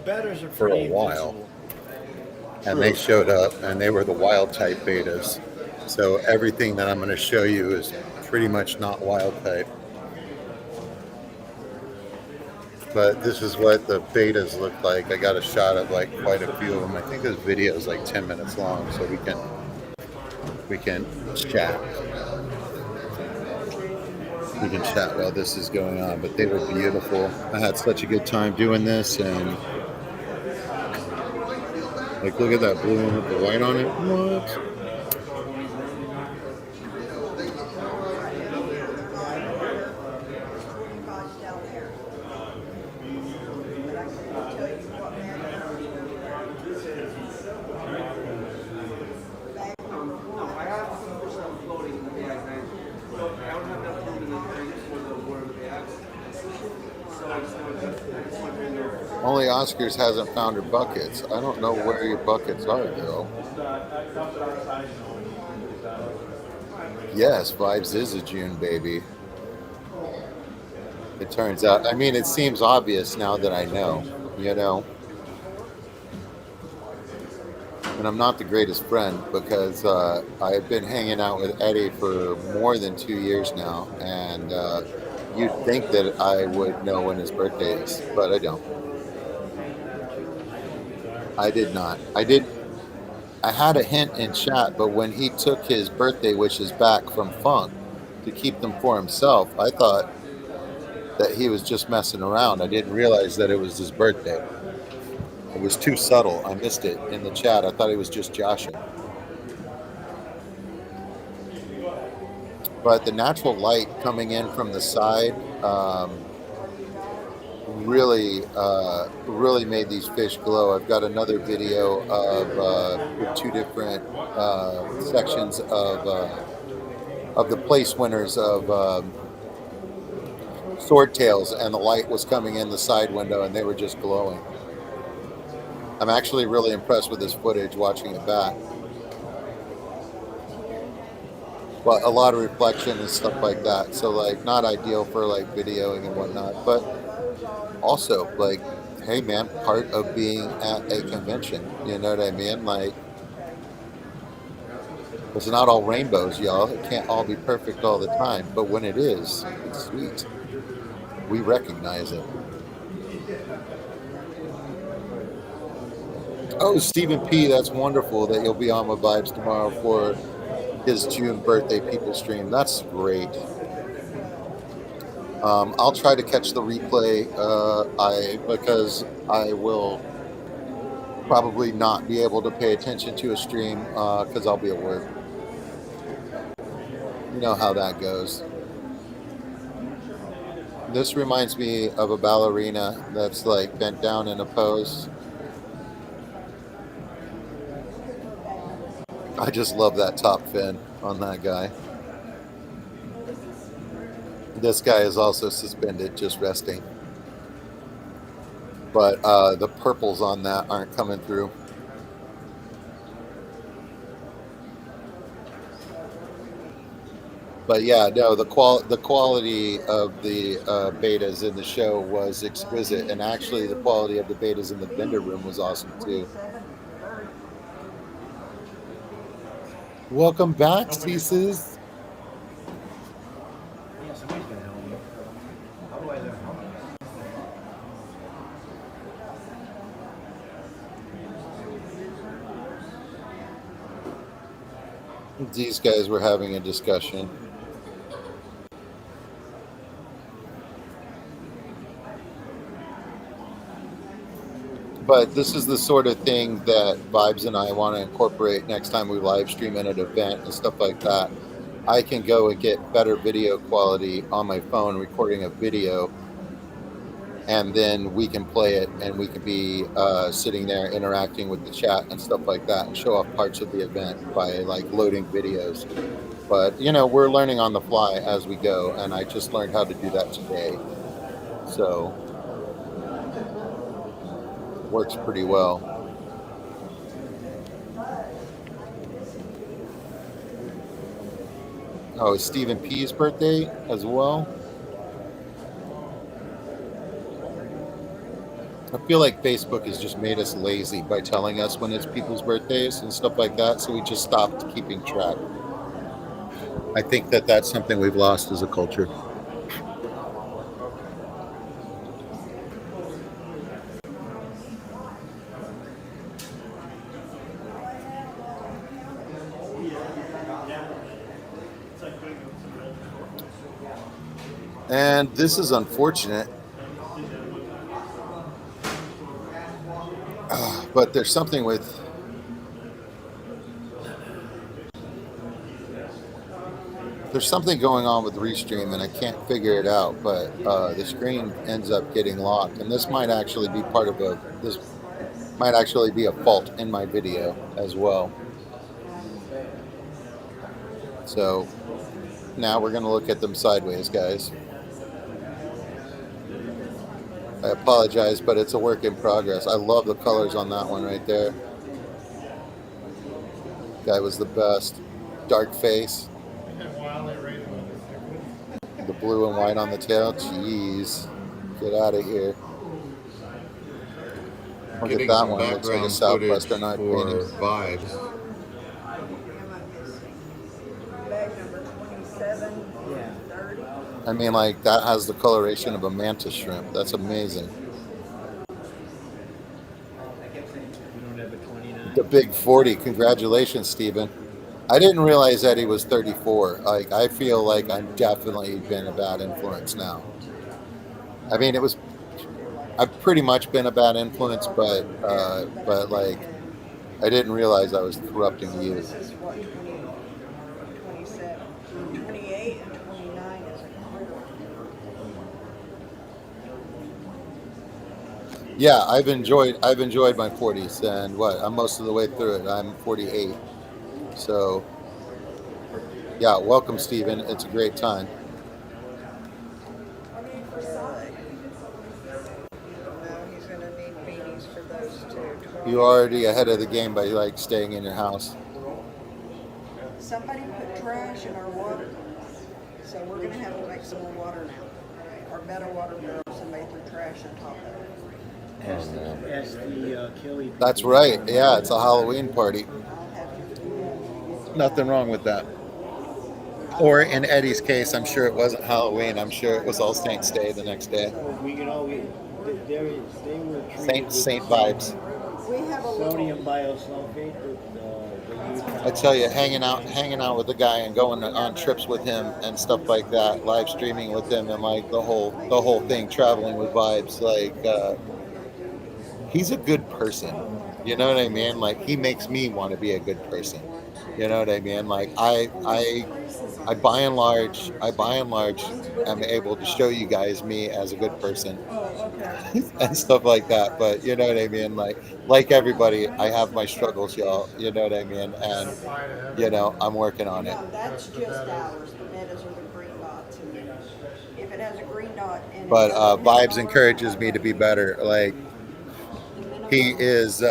Betters are for a pretty while. invisible. And they showed up, and they were the wild type betas. So everything that I'm going to show you is pretty much not wild type. But this is what the betas look like. I got a shot of like quite a few of them. I think this video is like 10 minutes long, so we can chat. We can chat while this is going on. But they were beautiful. I had such a good time doing this, and like, look at that blue one with the white on it. What? Only Oscars hasn't found her buckets. I don't know where your buckets are, girl. Yes, Vibes is a June baby. It turns out. I mean, it seems obvious now that I know, you know. And I'm not the greatest friend because I've been hanging out with Eddie for more than 2 years now. And you'd think that I would know when his birthday is, but I don't. I did not. I had a hint in chat, but when he took his birthday wishes back from Funk to keep them for himself, I thought that he was just messing around. I didn't realize that it was his birthday. It was too subtle. I missed it in the chat. I thought he was just joshing. But the natural light coming in from the side really made these fish glow. I've got another video of with two different sections of the place winners of swordtails, and the light was coming in the side window, and they were just glowing. I'm actually really impressed with this footage, watching it back. But a lot of reflection and stuff like that. So like, not ideal for like videoing and whatnot, but also like, hey man, part of being at a convention, you know what I mean? Like, it's not all rainbows, y'all. It can't all be perfect all the time, but when it is, it's sweet. We recognize it. Oh, Stephen P, that's wonderful that you'll be on my Vibes tomorrow for his June birthday people stream. That's great. I'll try to catch the replay because I will probably not be able to pay attention to a stream because I'll be at work. You know how that goes. This reminds me of a ballerina that's like bent down in a pose. I just love that top fin on that guy. This guy is also suspended, just resting. But the purples on that aren't coming through. But yeah, no, the quality of the betas in the show was exquisite, and actually the quality of the betas in the vendor room was awesome too. Welcome back, Ceases. Yeah, somebody's gonna help me. Otherwise, These guys were having a discussion. But this is the sort of thing that Vibes and I want to incorporate next time we live stream at an event and stuff like that. I can go and get better video quality on my phone recording a video, and then we can play it, and we can be sitting there interacting with the chat and stuff like that, and show off parts of the event by like loading videos. But we're learning on the fly as we go, and I just learned how to do that today, so works pretty well. Oh, it's Stephen P's birthday as well. I feel like Facebook has just made us lazy by telling us when it's people's birthdays and stuff like that, so we just stopped keeping track. I think that that's something we've lost as a culture. And this is unfortunate, but there's something going on with Restream, and I can't figure it out. But the screen ends up getting locked, and this might actually be a fault in my video as well. So now we're going to look at them sideways, guys. I apologize, but it's a work in progress. I love the colors on that one right there. Guy was the best. Dark face. The blue and white on the tail. Jeez. Get out of here. Look at that one. Looks like a Southwestern art painting. Vibes. I mean, like, that has the coloration of a mantis shrimp. That's amazing. The big 40. Congratulations, Stephen. I didn't realize Eddie was 34. Like, I feel like I've definitely been a bad influence now. I mean, I've pretty much been a bad influence, but like, I didn't realize I was corrupting the youth. This is what, 27, 28 and 29 is a quarter. Yeah, I've enjoyed my 40s, and I'm most of the way through it. I'm 48. So, yeah, welcome, Stephen. It's a great time. I mean, for side. No, he's going to need beanies for those two. You're already ahead of the game by like staying in your house. Somebody put trash in our water, so we're going to have to make some more water now. Our better water barrels, somebody threw trash on top of it. Ask the Kelly. That's right. Yeah, it's a Halloween party. I'll have to. Nothing wrong with that. Or in Eddie's case, I'm sure it wasn't Halloween. I'm sure it was All Saints Day the next day. We can always. They were treated Saint vibes. We have a little. sodium biosulfate that I tell you, hanging out with the guy and going on trips with him and stuff like that, live streaming with him, and like the whole thing, traveling with Vibes, like he's a good person. You know what I mean? Like, he makes me want to be a good person. You know what I mean? Like, I by and large am able to show you guys me as a good person and stuff like that. But you know what I mean? Like everybody, I have my struggles, y'all. You know what I mean? And I'm working on it. No, that's just ours. The metas are the green dots. And if it has a green dot in it. But Vibes encourages me to be better. Like, he is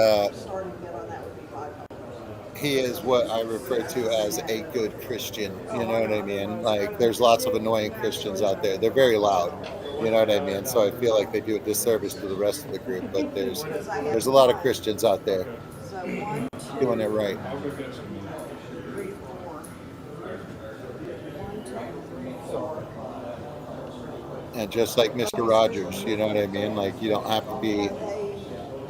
he is what I refer to as a good Christian. You know what I mean? Like, there's lots of annoying Christians out there. They're very loud. You know what I mean? So I feel like they do a disservice to the rest of the group. But there's a lot of Christians out there So 1, 2, doing it right. 3, 4. 1, 2, 3, 4. And just like Mr. Rogers, you know what I mean? Like, you don't have to be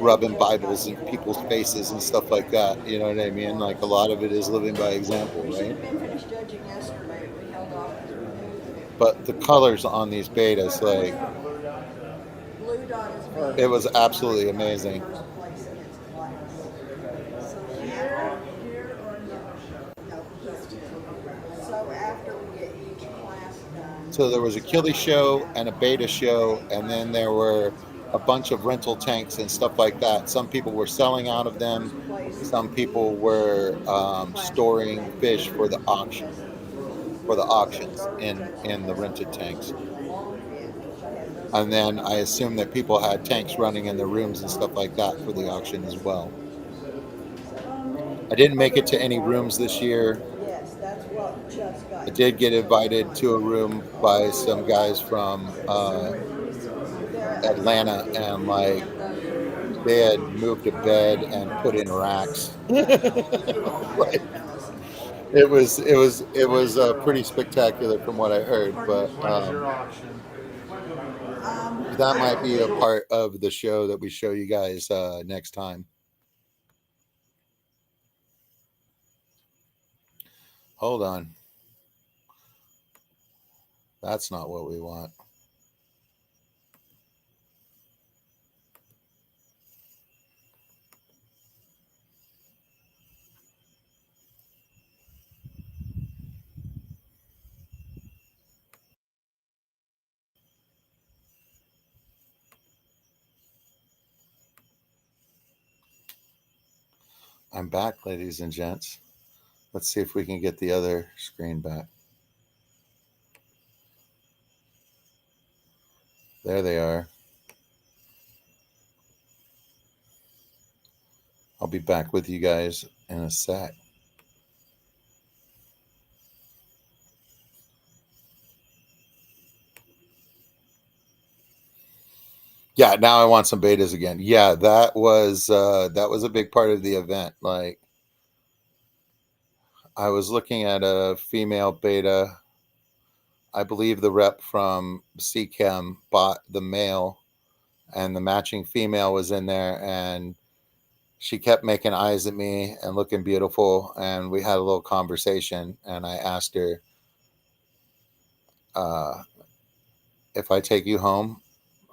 They rubbing just got Bibles in here. people's faces and stuff like that. You know what I mean? Like, a lot of it is living by example, We should right? have been finished judging yesterday. We held off because we knew But the colors on these betas, like, that Blue Dot is being it was absolutely first amazing. place in its class. So here or no, here. So after we get each class done. So there was a Killy show and a beta show, and then there were a bunch of rental tanks and stuff like that. Some people were selling out of them. Some people were storing fish for the auctions in the rented tanks. And then I assume that people had tanks running in their rooms and stuff like that for the auction as well. I didn't make it to any rooms this year. Yes, that's what just got. I did get invited to a room by some guys from Atlanta, and like, they had moved a bed and put in racks. Like, it was pretty spectacular from what I heard, but that might be a part of the show that we show you guys next time. Hold on. That's not what we want. I'm back, ladies and gents. Let's see if we can get the other screen back. There they are. I'll be back with you guys in a sec. Yeah, now I want some betas again. Yeah, that was a big part of the event. Like, I was looking at a female beta. I believe the rep from CChem bought the male, and the matching female was in there, and she kept making eyes at me and looking beautiful, and we had a little conversation, and I asked her, if I take you home,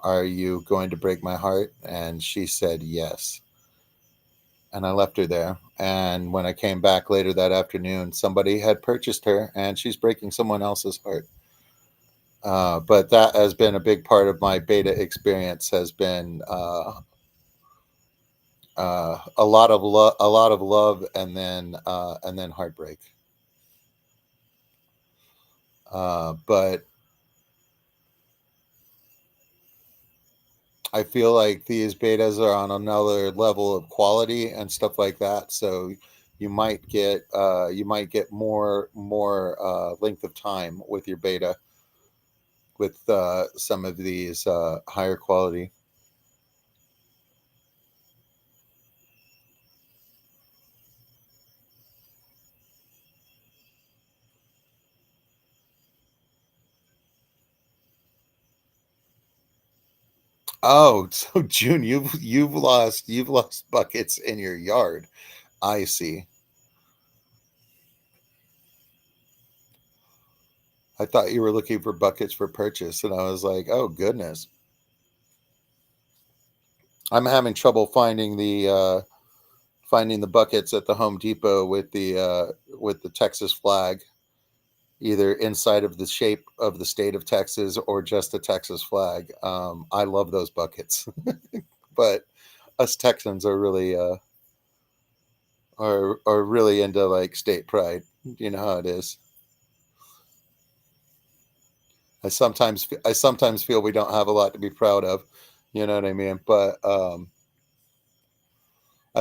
are you going to break my heart? And she said yes. And I left her there. And when I came back later that afternoon, somebody had purchased her, and she's breaking someone else's heart. But that has been a big part of my beta experience. Has been a lot of love, and then heartbreak. But I feel like these betas are on another level of quality and stuff like that. So you might get more length of time with your beta with some of these higher quality. Oh, so June, you've lost buckets in your yard. I see. I thought you were looking for buckets for purchase, and I was like, oh goodness. I'm having trouble finding the buckets at the Home Depot with the Texas flag, either inside of the shape of the state of Texas or just the Texas flag. I love those buckets, but us Texans are really are really into like state pride. You know how it is. I sometimes feel we don't have a lot to be proud of. You know what I mean? But I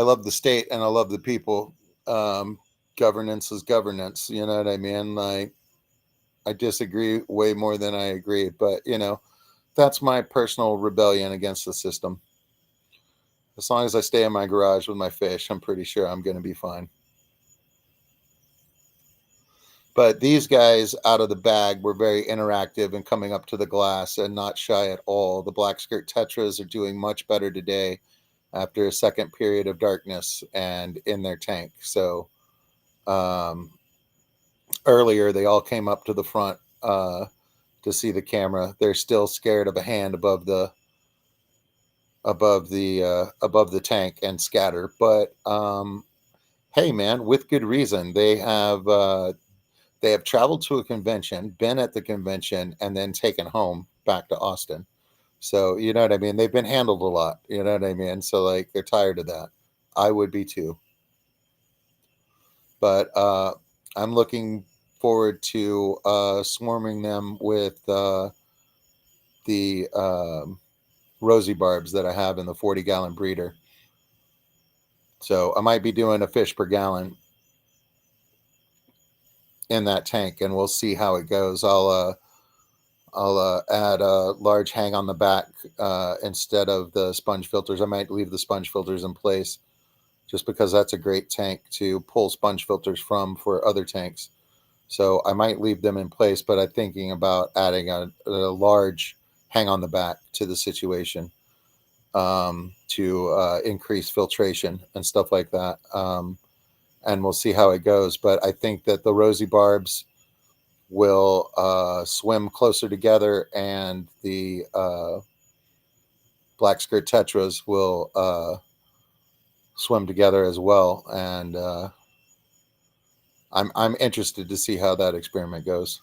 love the state and I love the people. governance is governance. You know what I mean? Like, I disagree way more than I agree, but that's my personal rebellion against the system. As long as I stay in my garage with my fish, I'm pretty sure I'm going to be fine. But these guys out of the bag were very interactive and coming up to the glass and not shy at all. The black skirt tetras are doing much better today after a second period of darkness and in their tank. So earlier they all came up to the front to see the camera. They're still scared of a hand above the tank and scatter. But hey, man, with good reason. They have traveled to a convention, been at the convention, and then taken home back to Austin. So, you know what I mean? They've been handled a lot. You know what I mean? So, like, they're tired of that. I would be too. But I'm looking forward to swarming them with the rosy barbs that I have in the 40-gallon breeder. So I might be doing a fish per gallon in that tank, and we'll see how it goes. I'll add a large hang on the back instead of the sponge filters. I might leave the sponge filters in place just because that's a great tank to pull sponge filters from for other tanks. So I might leave them in place, but I'm thinking about adding a large hang on the back to the situation to increase filtration and stuff like that. And we'll see how it goes. But I think that the rosy barbs will swim closer together, and the black skirt tetras will swim together as well. And I'm interested to see how that experiment goes.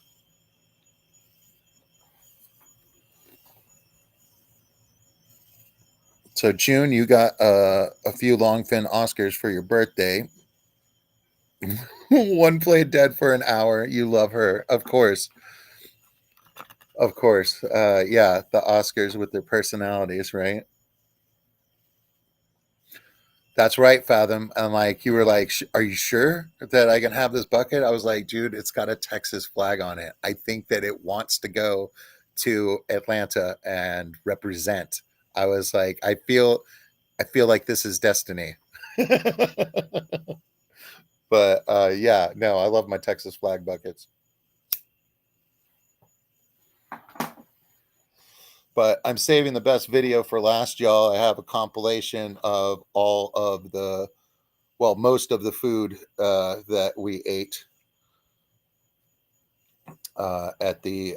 So June, you got a few longfin Oscars for your birthday. One played dead for an hour. You love her, of course. Of course. Yeah, the Oscars with their personalities, right? That's right, Fathom. And like, you were like, are you sure that I can have this bucket? I was like, dude, it's got a Texas flag on it. I think that it wants to go to Atlanta and represent. I was like, I feel like this is destiny. But yeah, no, I love my Texas flag buckets. But I'm saving the best video for last, y'all. I have a compilation of all of the, well, most of the food that we ate at the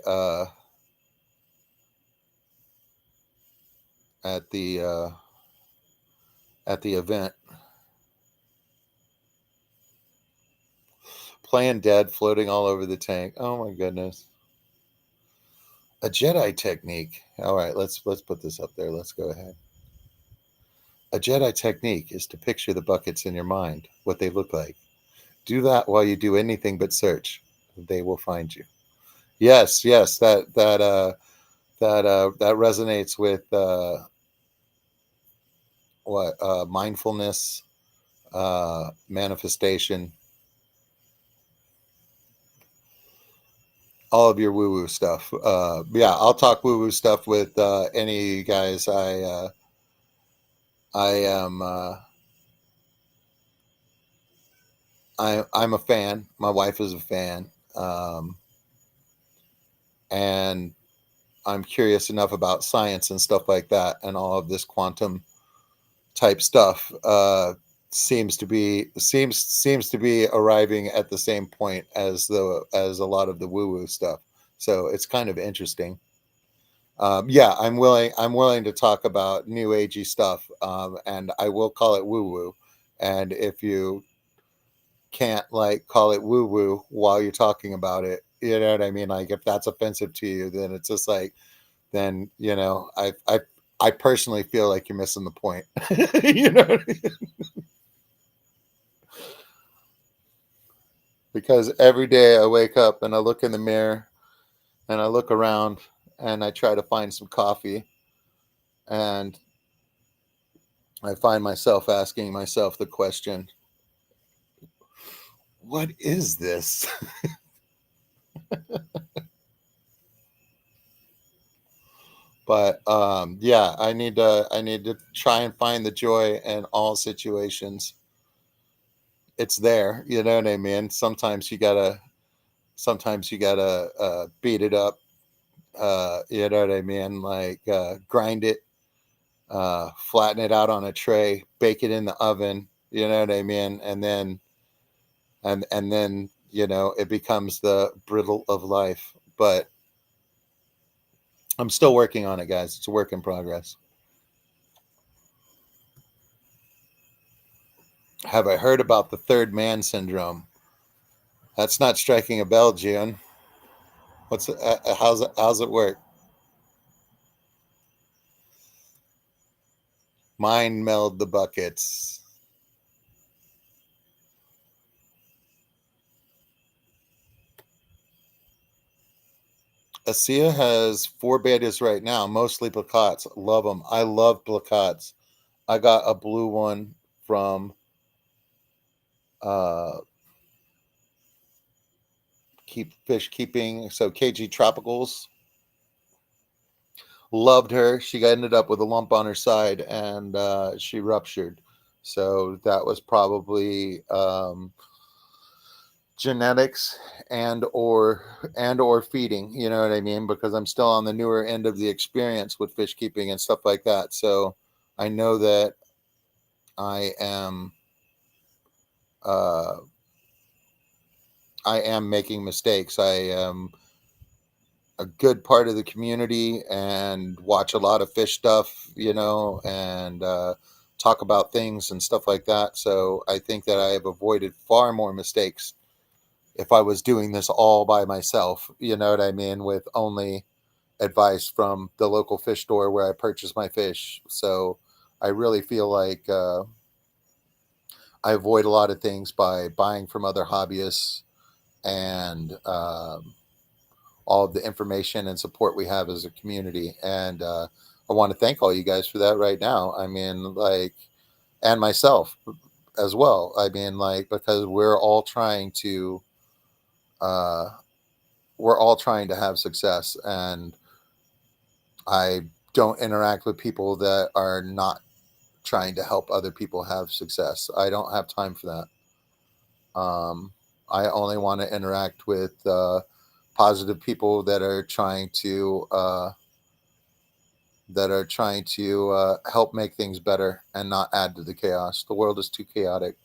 event. Playing dead, floating all over the tank. Oh my goodness. A Jedi technique. All right, let's put this up there. Let's go ahead. A Jedi technique is to picture the buckets in your mind, what they look like. Do that while you do anything but search. They will find you. Yes, that resonates with mindfulness, manifestation, all of your woo-woo stuff. Yeah, I'll talk woo-woo stuff with any guys. I am I'm a fan. My wife is a fan, and I'm curious enough about science and stuff like that, and all of this quantum type stuff seems to be arriving at the same point as a lot of the woo-woo stuff. So it's kind of interesting. Yeah, I'm willing to talk about new agey stuff, and I will call it woo-woo. And if you can't like call it woo-woo while you're talking about it, you know what I mean? Like, if that's offensive to you, then it's just like, then I personally feel like you're missing the point. You know what I mean? Because every day I wake up and I look in the mirror and I look around and I try to find some coffee, and I find myself asking myself the question, what is this? But yeah, I need to try and find the joy in all situations. It's there, you know what I mean? Sometimes you gotta beat it up, you know what I mean? Like grind it, flatten it out on a tray, bake it in the oven, you know what I mean? And then it becomes the brittle of life. But I'm still working on it, guys. It's a work in progress. Have I heard about the third man syndrome? That's not striking a bell, June. How's it work? Mind meld the buckets. Asia has 4 betas right now, mostly placots. Love them. I love placots. I got a blue one from uh, Keep Fish Keeping. So KG Tropicals. Loved her. She ended up with a lump on her side, and she ruptured. So that was probably genetics and or feeding, you know what I mean, because I'm still on the newer end of the experience with fish keeping and stuff like that. So I know that i am uh I am making mistakes. I am a good part of the community and watch a lot of fish stuff, and talk about things and stuff like that. So I think that I have avoided far more mistakes if I was doing this all by myself, you know what I mean, with only advice from the local fish store where I purchase my fish. So I really feel like I avoid a lot of things by buying from other hobbyists and all of the information and support we have as a community. And I want to thank all you guys for that right now. I mean, like, and myself as well. I mean, like, because uh, we're all trying to have success, and I don't interact with people that are not trying to help other people have success. I don't have time for that. I only want to interact with positive people that are trying to help make things better and not add to the chaos. The world is too chaotic.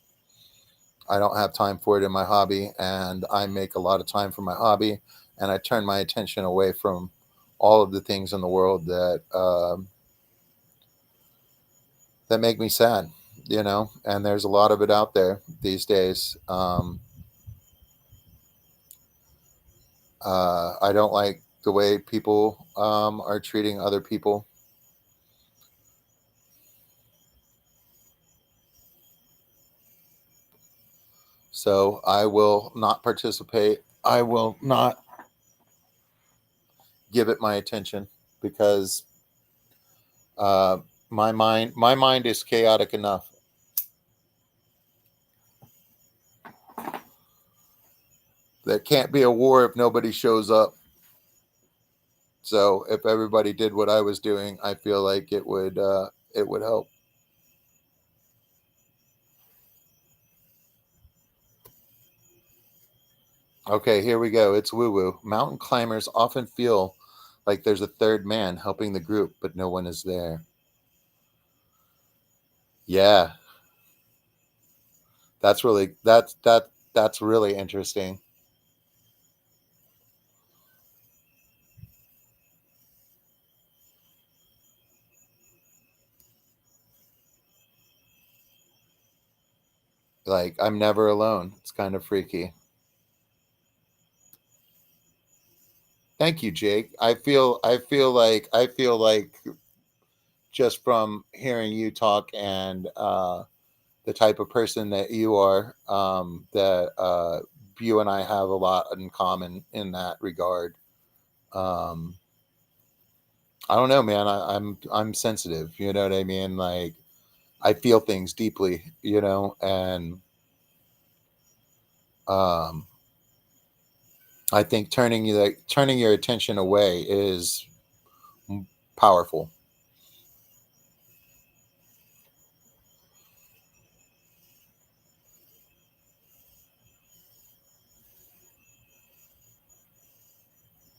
I don't have time for it in my hobby, and I make a lot of time for my hobby, and I turn my attention away from all of the things in the world that make me sad, and there's a lot of it out there these days. I don't like the way people are treating other people. So I will not participate. I will not give it my attention because uh, my mind is chaotic enough. There can't be a war if nobody shows up. So if everybody did what I was doing, I feel like it would help. Okay, here we go. It's woo woo. Mountain climbers often feel like there's a third man helping the group, but no one is there. Yeah, that's really interesting. Like I'm never alone. It's kind of freaky. Thank you, Jake. I feel like just from hearing you talk and the type of person that you are, that you and I have a lot in common in that regard. Um, I don't know, man. I'm sensitive. You know what I mean? Like I feel things deeply. And um, I think turning your attention away is powerful.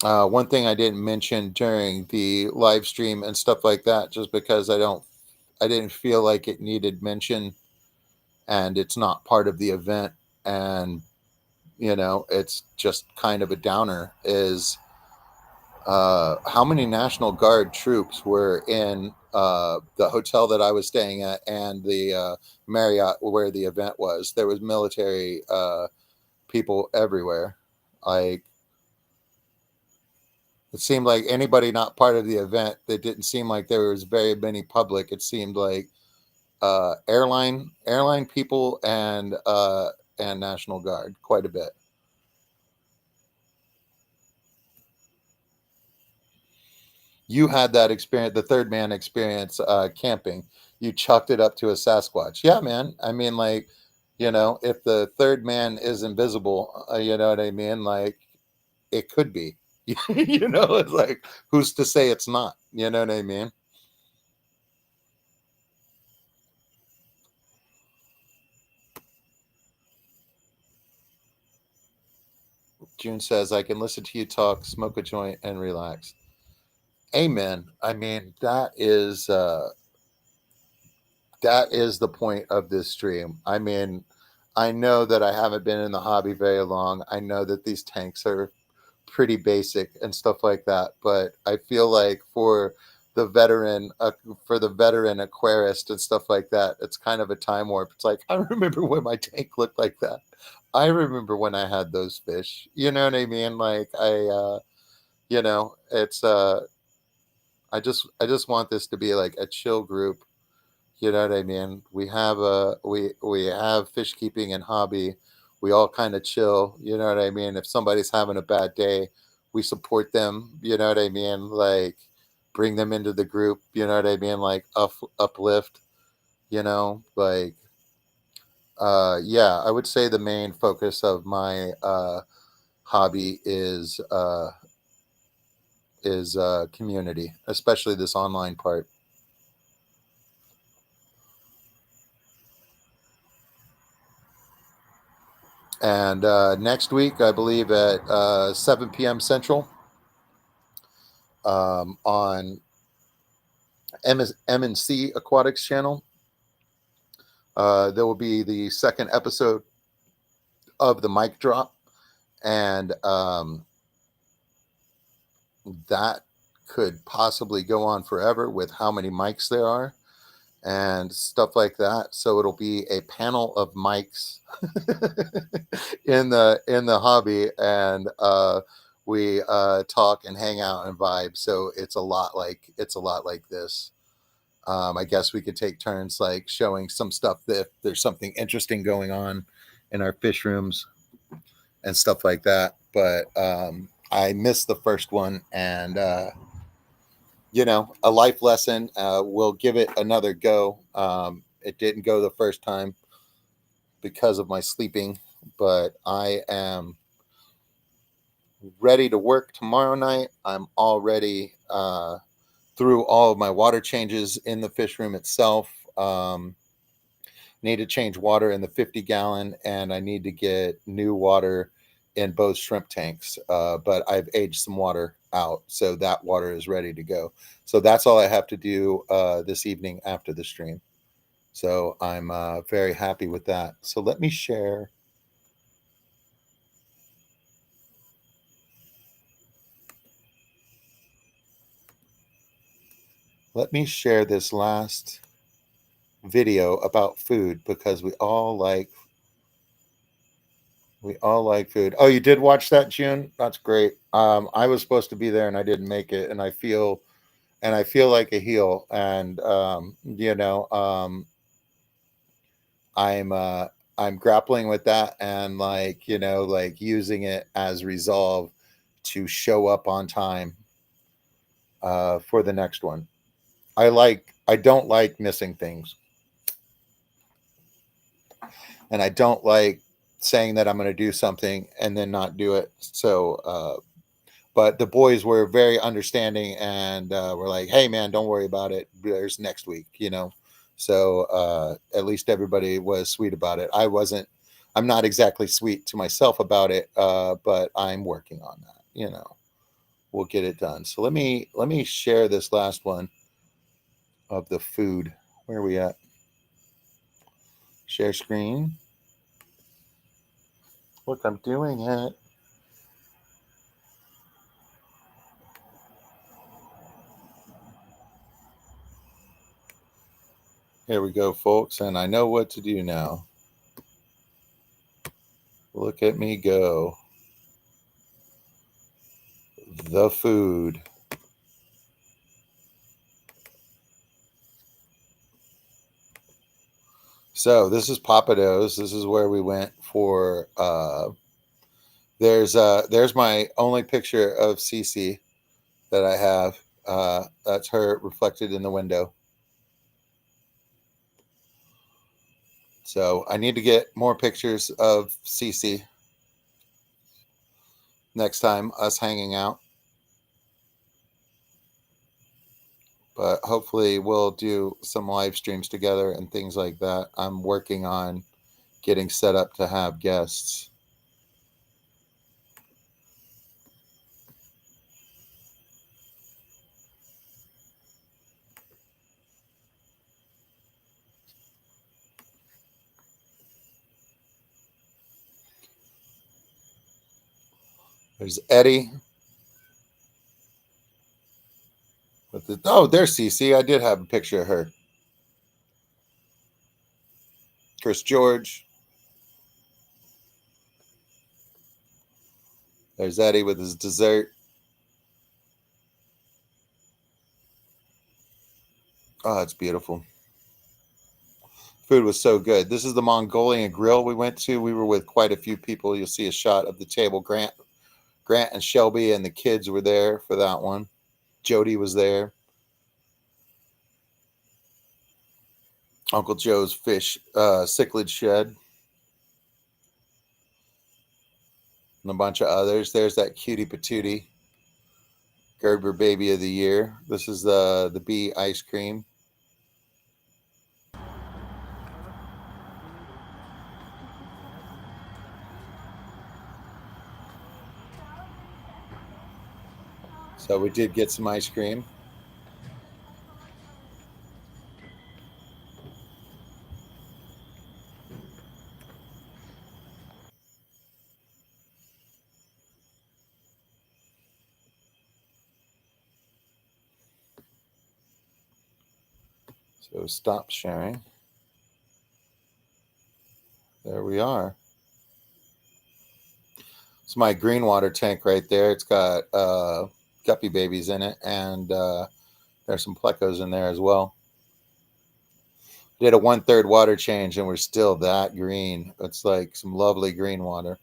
One thing I didn't mention during the live stream and stuff like that, just because I didn't feel like it needed mention, and it's not part of the event, and it's just kind of a downer, is how many National Guard troops were in the hotel that I was staying at and the Marriott where the event was. There was military people everywhere. Like, it seemed like anybody not part of the event. It didn't seem like there was very many public. It seemed like airline people and National Guard quite a bit. You had that experience, the third man experience, camping. You chalked it up to a Sasquatch. Yeah, man. I mean, like, if the third man is invisible, you know what I mean? Like, it could be. It's like, who's to say it's not? You know what I mean? June says, I can listen to you talk, smoke a joint, and relax. Amen. I mean, that is the point of this stream. I mean, I know that I haven't been in the hobby very long. I know that these tanks are pretty basic and stuff like that, but I feel like the veteran for the veteran aquarist and stuff like that, it's kind of a time warp. It's like, I remember when my tank looked like that. I remember when I had those fish. You know what I mean? Like, it's I just want this to be like a chill group. You know what I mean? We have fish keeping and hobby. We all kind of chill. You know what I mean? If somebody's having a bad day, we support them. You know what I mean? Like, bring them into the group. You know what I mean? Like, uplift. Like, yeah. I would say the main focus of my hobby is community, especially this online part. And next week, I believe at 7 p.m. Central, on M&C Aquatics channel, there will be the second episode of the mic drop. And that could possibly go on forever with how many mics there are and stuff like that. So it'll be a panel of mics in the hobby, and we talk and hang out and vibe. So it's a lot like this. I guess we could take turns, like, showing some stuff that if there's something interesting going on in our fish rooms and stuff like that. But I missed the first one, and a life lesson. We'll give it another go. It didn't go the first time because of my sleeping, but I am ready to work tomorrow night. I'm already through all of my water changes in the fish room itself. Need to change water in the 50-gallon, and I need to get new water in both shrimp tanks. But I've aged some water out, so that water is ready to go. So that's all I have to do this evening after the stream. So I'm very happy with that. So let me share. Let me share this last video about food, because we all like food. Oh, you did watch that, June? That's great. I was supposed to be there and I didn't make it, and I feel like a heel. And I'm grappling with that, and like using it as resolve to show up on time for the next one. I don't like missing things, and I don't like saying that I'm going to do something and then not do it. So, but the boys were very understanding and were like, "Hey, man, don't worry about it. There's next week," you know. So at least everybody was sweet about it. I wasn't. I'm not exactly sweet to myself about it, but I'm working on that. You know, we'll get it done. So let me share this last one of the food. Where are we at? Share screen. Look, I'm doing it. Here we go, folks, and I know what to do now. Look at me go. The food. So this is Papados. This is where we went for there's my only picture of Cece that I have. That's her reflected in the window. So I need to get more pictures of Cece next time, us hanging out. But hopefully we'll do some live streams together and things like that. I'm working on getting set up to have guests. There's Eddie. Oh, there's Cece. I did have a picture of her. Chris George. There's Eddie with his dessert. Oh, it's beautiful. Food was so good. This is the Mongolian grill we went to. We were with quite a few people. You'll see a shot of the table. Grant and Shelby and the kids were there for that one. Jody was there. Uncle Joe's fish cichlid shed. And a bunch of others. There's that cutie patootie. Gerber baby of the year. This is the bee ice cream. So we did get some ice cream. So stop sharing. There we are. It's my green water tank right there. It's got guppy babies in it, and there's some plecos in there as well. Did a 1/3 water change, and we're still that green. It's like some lovely green water.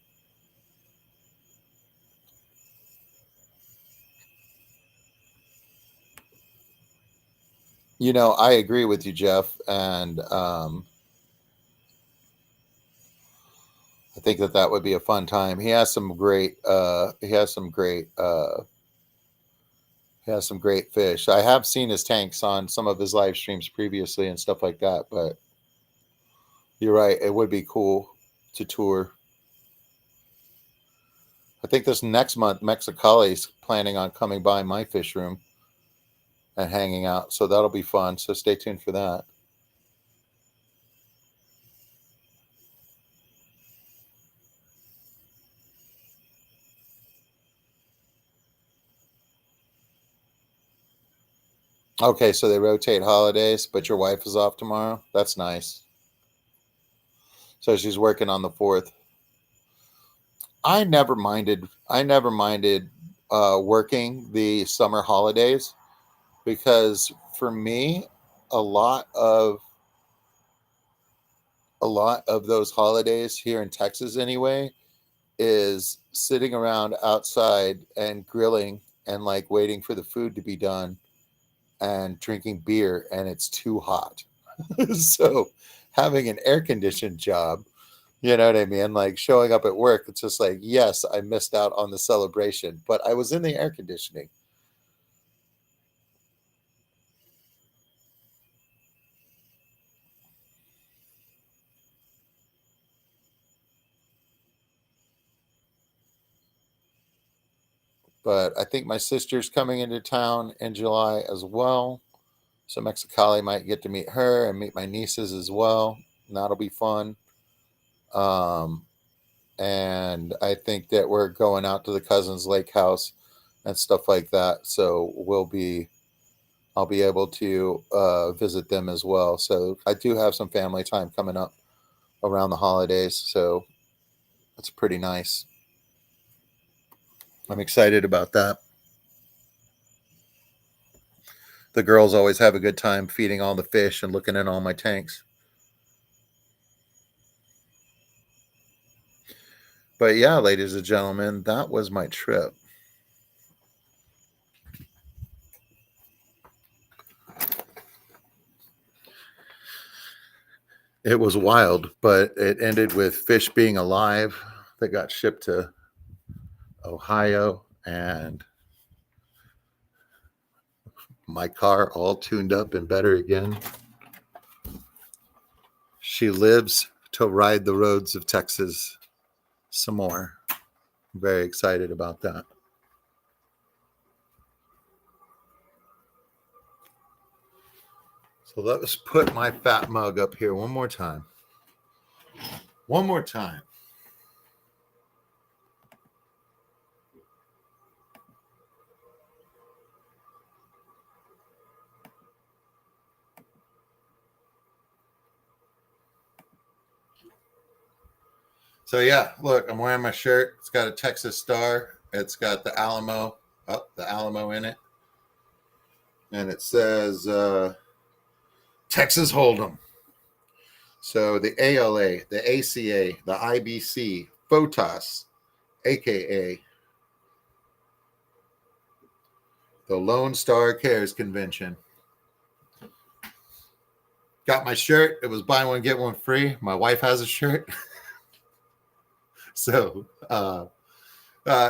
You know, I agree with you, Jeff, and I think that would be a fun time. He has some great. He has some great. He has some great fish. I have seen his tanks on some of his live streams previously and stuff like that. But you're right; it would be cool to tour. I think this next month, Mexicali's planning on coming by my fish room and hanging out, so that'll be fun. So stay tuned for that. Okay, so they rotate holidays, but your wife is off tomorrow. That's nice. So she's working on the 4th. I never minded. I never minded working the summer holidays because for me, a lot of those holidays here in Texas anyway is sitting around outside and grilling and like waiting for the food to be done and drinking beer, and it's too hot. So having an air conditioned job You know what I mean? Like showing up at work, it's just like, yes, I missed out on the celebration, but I was in the air conditioning. But I think my sister's coming into town in July as well. So Mexicali might get to meet her and meet my nieces as well. And that'll be fun. Um, and I think that we're going out to the cousin's lake house and stuff like that. So I'll be able to visit them as well. So I do have some family time coming up around the holidays. So it's pretty nice. I'm excited about that. The girls always have a good time feeding all the fish and looking at all my tanks. But yeah, ladies and gentlemen, that was my trip. It was wild, but it ended with fish being alive that got shipped to Ohio and my car all tuned up and better again. She lives to ride the roads of Texas some more. I'm very excited about that. So let's put my fat mug up here one more time. One more time. So yeah, look, I'm wearing my shirt. It's got a Texas star. It's got the Alamo in it. And it says Texas Hold'em. So the ALA, the ACA, the IBC, FOTAS, aka the Lone Star Cares Convention. Got my shirt. It was buy one, get one free. My wife has a shirt. So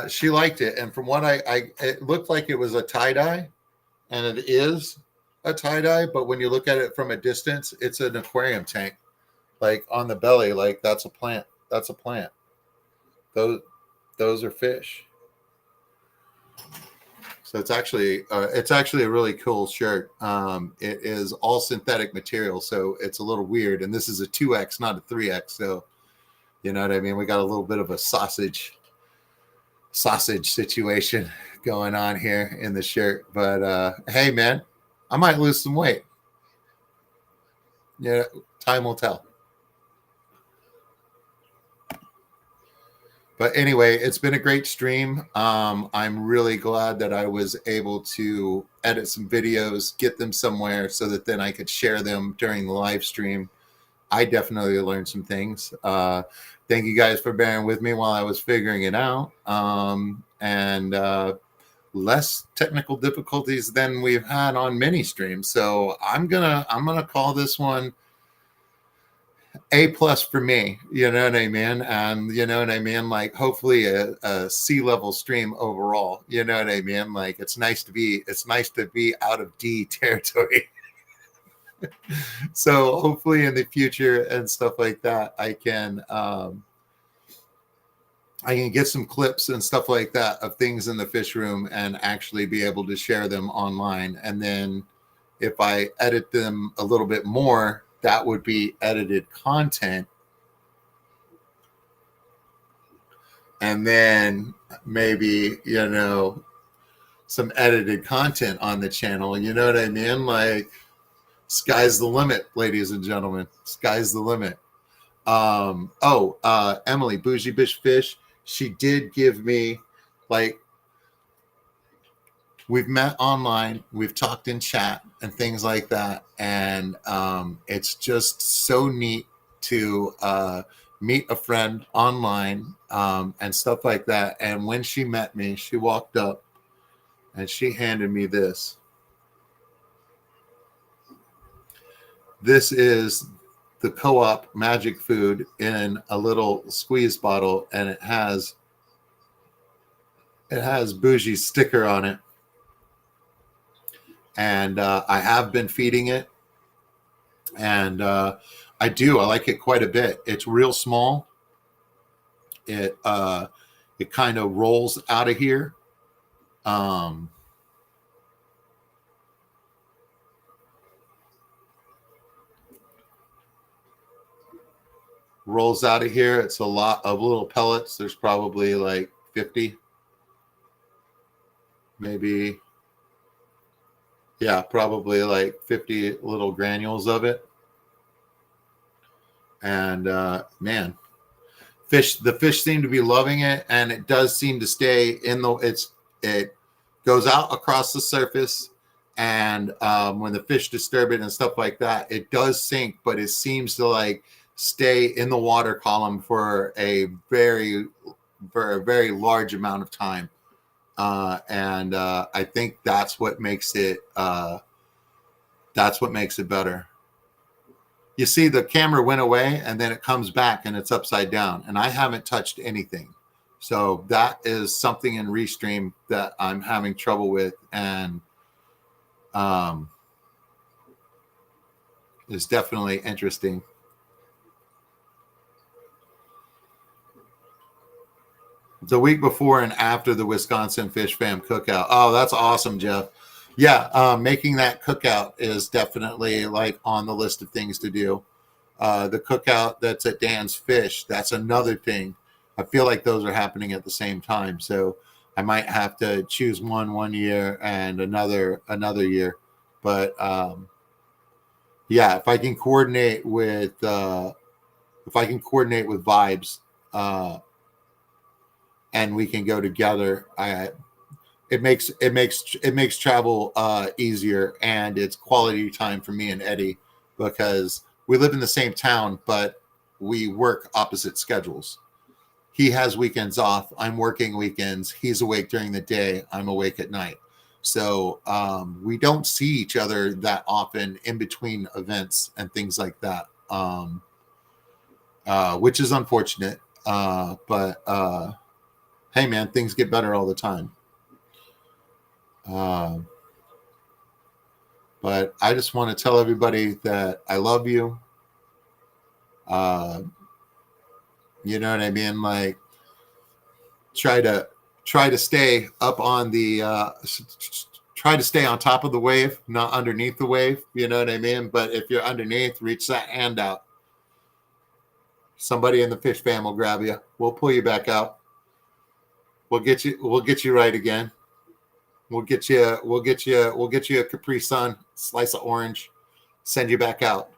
she liked it. And from what it looked like it was a tie-dye, and it is a tie-dye, but when you look at it from a distance, it's an aquarium tank. Like on the belly, like that's a plant. That's a plant. Those are fish. So it's actually a really cool shirt. It is all synthetic material, so it's a little weird. And this is a 2X, not a 3X. So you know what I mean? We got a little bit of a sausage situation going on here in the shirt. But hey, man, I might lose some weight. Yeah, time will tell. But anyway, it's been a great stream. I'm really glad that I was able to edit some videos, get them somewhere so that then I could share them during the live stream. I definitely learned some things. Thank you guys for bearing with me while I was figuring it out. And less technical difficulties than we've had on many streams. So I'm gonna call this one A+ for me. You know what I mean? And you know what I mean? Like hopefully a C-level stream overall. You know what I mean? Like it's nice to be out of D territory. So hopefully in the future and stuff like that, I can get some clips and stuff like that of things in the fish room and actually be able to share them online. And then if I edit them a little bit more, that would be edited content. And then maybe, some edited content on the channel. You know what I mean? Like, sky's the limit, ladies and gentlemen. Sky's the limit. Emily, Bougie Bish Fish, she did give me, like, we've met online, we've talked in chat and things like that. And it's just so neat to meet a friend online and stuff like that. And when she met me, she walked up and she handed me this. This is the co-op magic food in a little squeeze bottle, and it has Bougie's sticker on it. And I have been feeding it, and I like it quite a bit. It's real small. It kind of rolls out of here. Rolls out of here. It's a lot of little pellets. There's probably like 50, maybe. Yeah, probably like 50 little granules of it. And man, the fish seem to be loving it, and it does seem to stay in it goes out across the surface, and when the fish disturb it and stuff like that, it does sink, but it seems to like stay in the water column for a very large amount of time. And I think that's what makes it better. You see, the camera went away and then it comes back and it's upside down, and I haven't touched anything. So that is something in Restream that I'm having trouble with, and is definitely interesting. The week before and after the Wisconsin Fish Fam cookout. Oh, that's awesome, Jeff. Yeah, making that cookout is definitely like on the list of things to do. The cookout that's at Dan's Fish, that's another thing. I feel like those are happening at the same time. So I might have to choose one year and another year. But yeah, if I can coordinate with Vibes, and we can go together, it makes travel easier, and it's quality time for me and Eddie, because we live in the same town, but we work opposite schedules. He has weekends off. I'm working weekends. He's awake during the day. I'm awake at night. So we don't see each other that often in between events and things like that, which is unfortunate. But hey, man, things get better all the time. But I just want to tell everybody that I love you. You know what I mean? Like, try to stay up on the try to stay on top of the wave, not underneath the wave. You know what I mean? But if you're underneath, reach that hand out. Somebody in the fish fam will grab you. We'll pull you back out. We'll get you right again. We'll get you a Capri Sun, slice of orange, send you back out.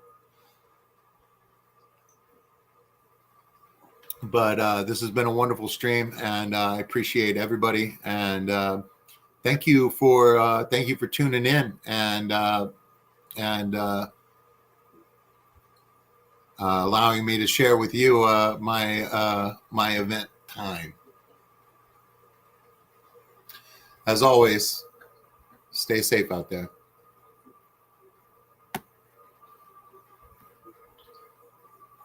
But this has been a wonderful stream, and I appreciate everybody. And thank you for tuning in and allowing me to share with you my event time. As always, stay safe out there.